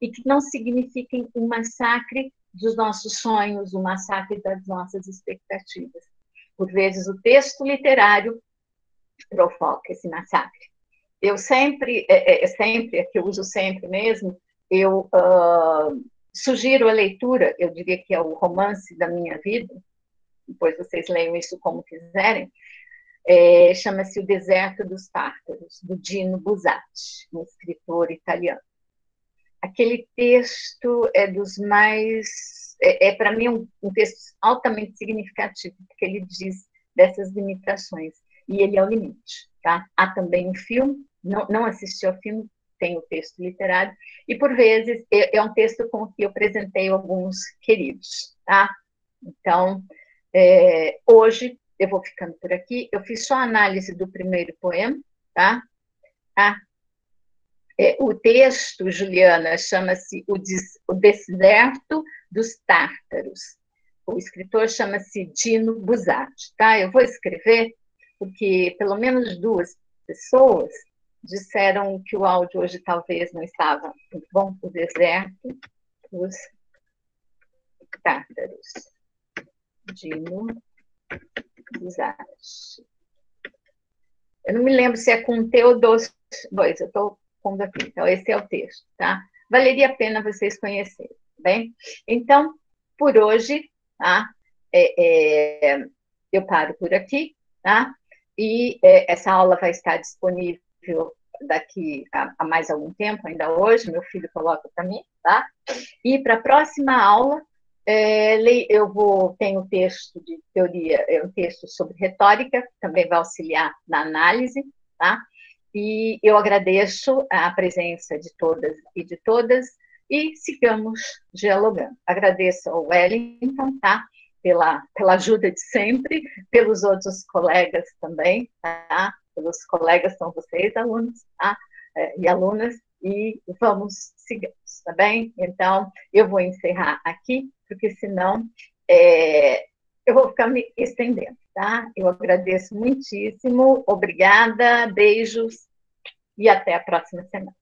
Speaker 1: e que não signifiquem um massacre dos nossos sonhos, um massacre das nossas expectativas. Por vezes, o texto literário provoca esse massacre. Eu sempre, que eu uso sempre mesmo, eu sugiro a leitura, eu diria que é o romance da minha vida, depois vocês leiam isso como quiserem, chama-se O Deserto dos Tártaros, do Dino Buzzati, um escritor italiano. Aquele texto é dos mais... para mim, um texto altamente significativo, porque ele diz dessas limitações, e ele é o limite. Tá? Há também um filme, não assisti ao filme, tem o texto literário, e por vezes é um texto com que eu apresentei alguns queridos. Tá? Então, hoje eu vou ficando por aqui. Eu fiz só a análise do primeiro poema, tá? O texto, Juliana, chama-se O Deserto dos Tártaros. O escritor chama-se Dino Buzzati, tá? Eu vou escrever porque pelo menos 2 pessoas disseram que o áudio hoje talvez não estava muito bom. O Deserto dos Tártaros. Dino Buzzati. Eu não me lembro se é com T ou 2, eu estou pondo aqui. Então, esse é o texto, tá? Valeria a pena vocês conhecerem, tá bem? Então, por hoje, tá? Eu paro por aqui, tá? E essa aula vai estar disponível daqui a mais algum tempo, ainda hoje, meu filho coloca para mim, tá? E para a próxima aula, tenho um texto de teoria, um texto sobre retórica, também vai auxiliar na análise, tá? E eu agradeço a presença de todas e de todas, e sigamos dialogando. Agradeço ao Wellington, tá? Pela ajuda de sempre, pelos outros colegas também, tá? Pelos colegas são vocês, alunos, tá? E alunas, e sigamos, tá bem? Então, eu vou encerrar aqui, porque senão eu vou ficar me estendendo, tá? Eu agradeço muitíssimo, obrigada, beijos, e até a próxima semana.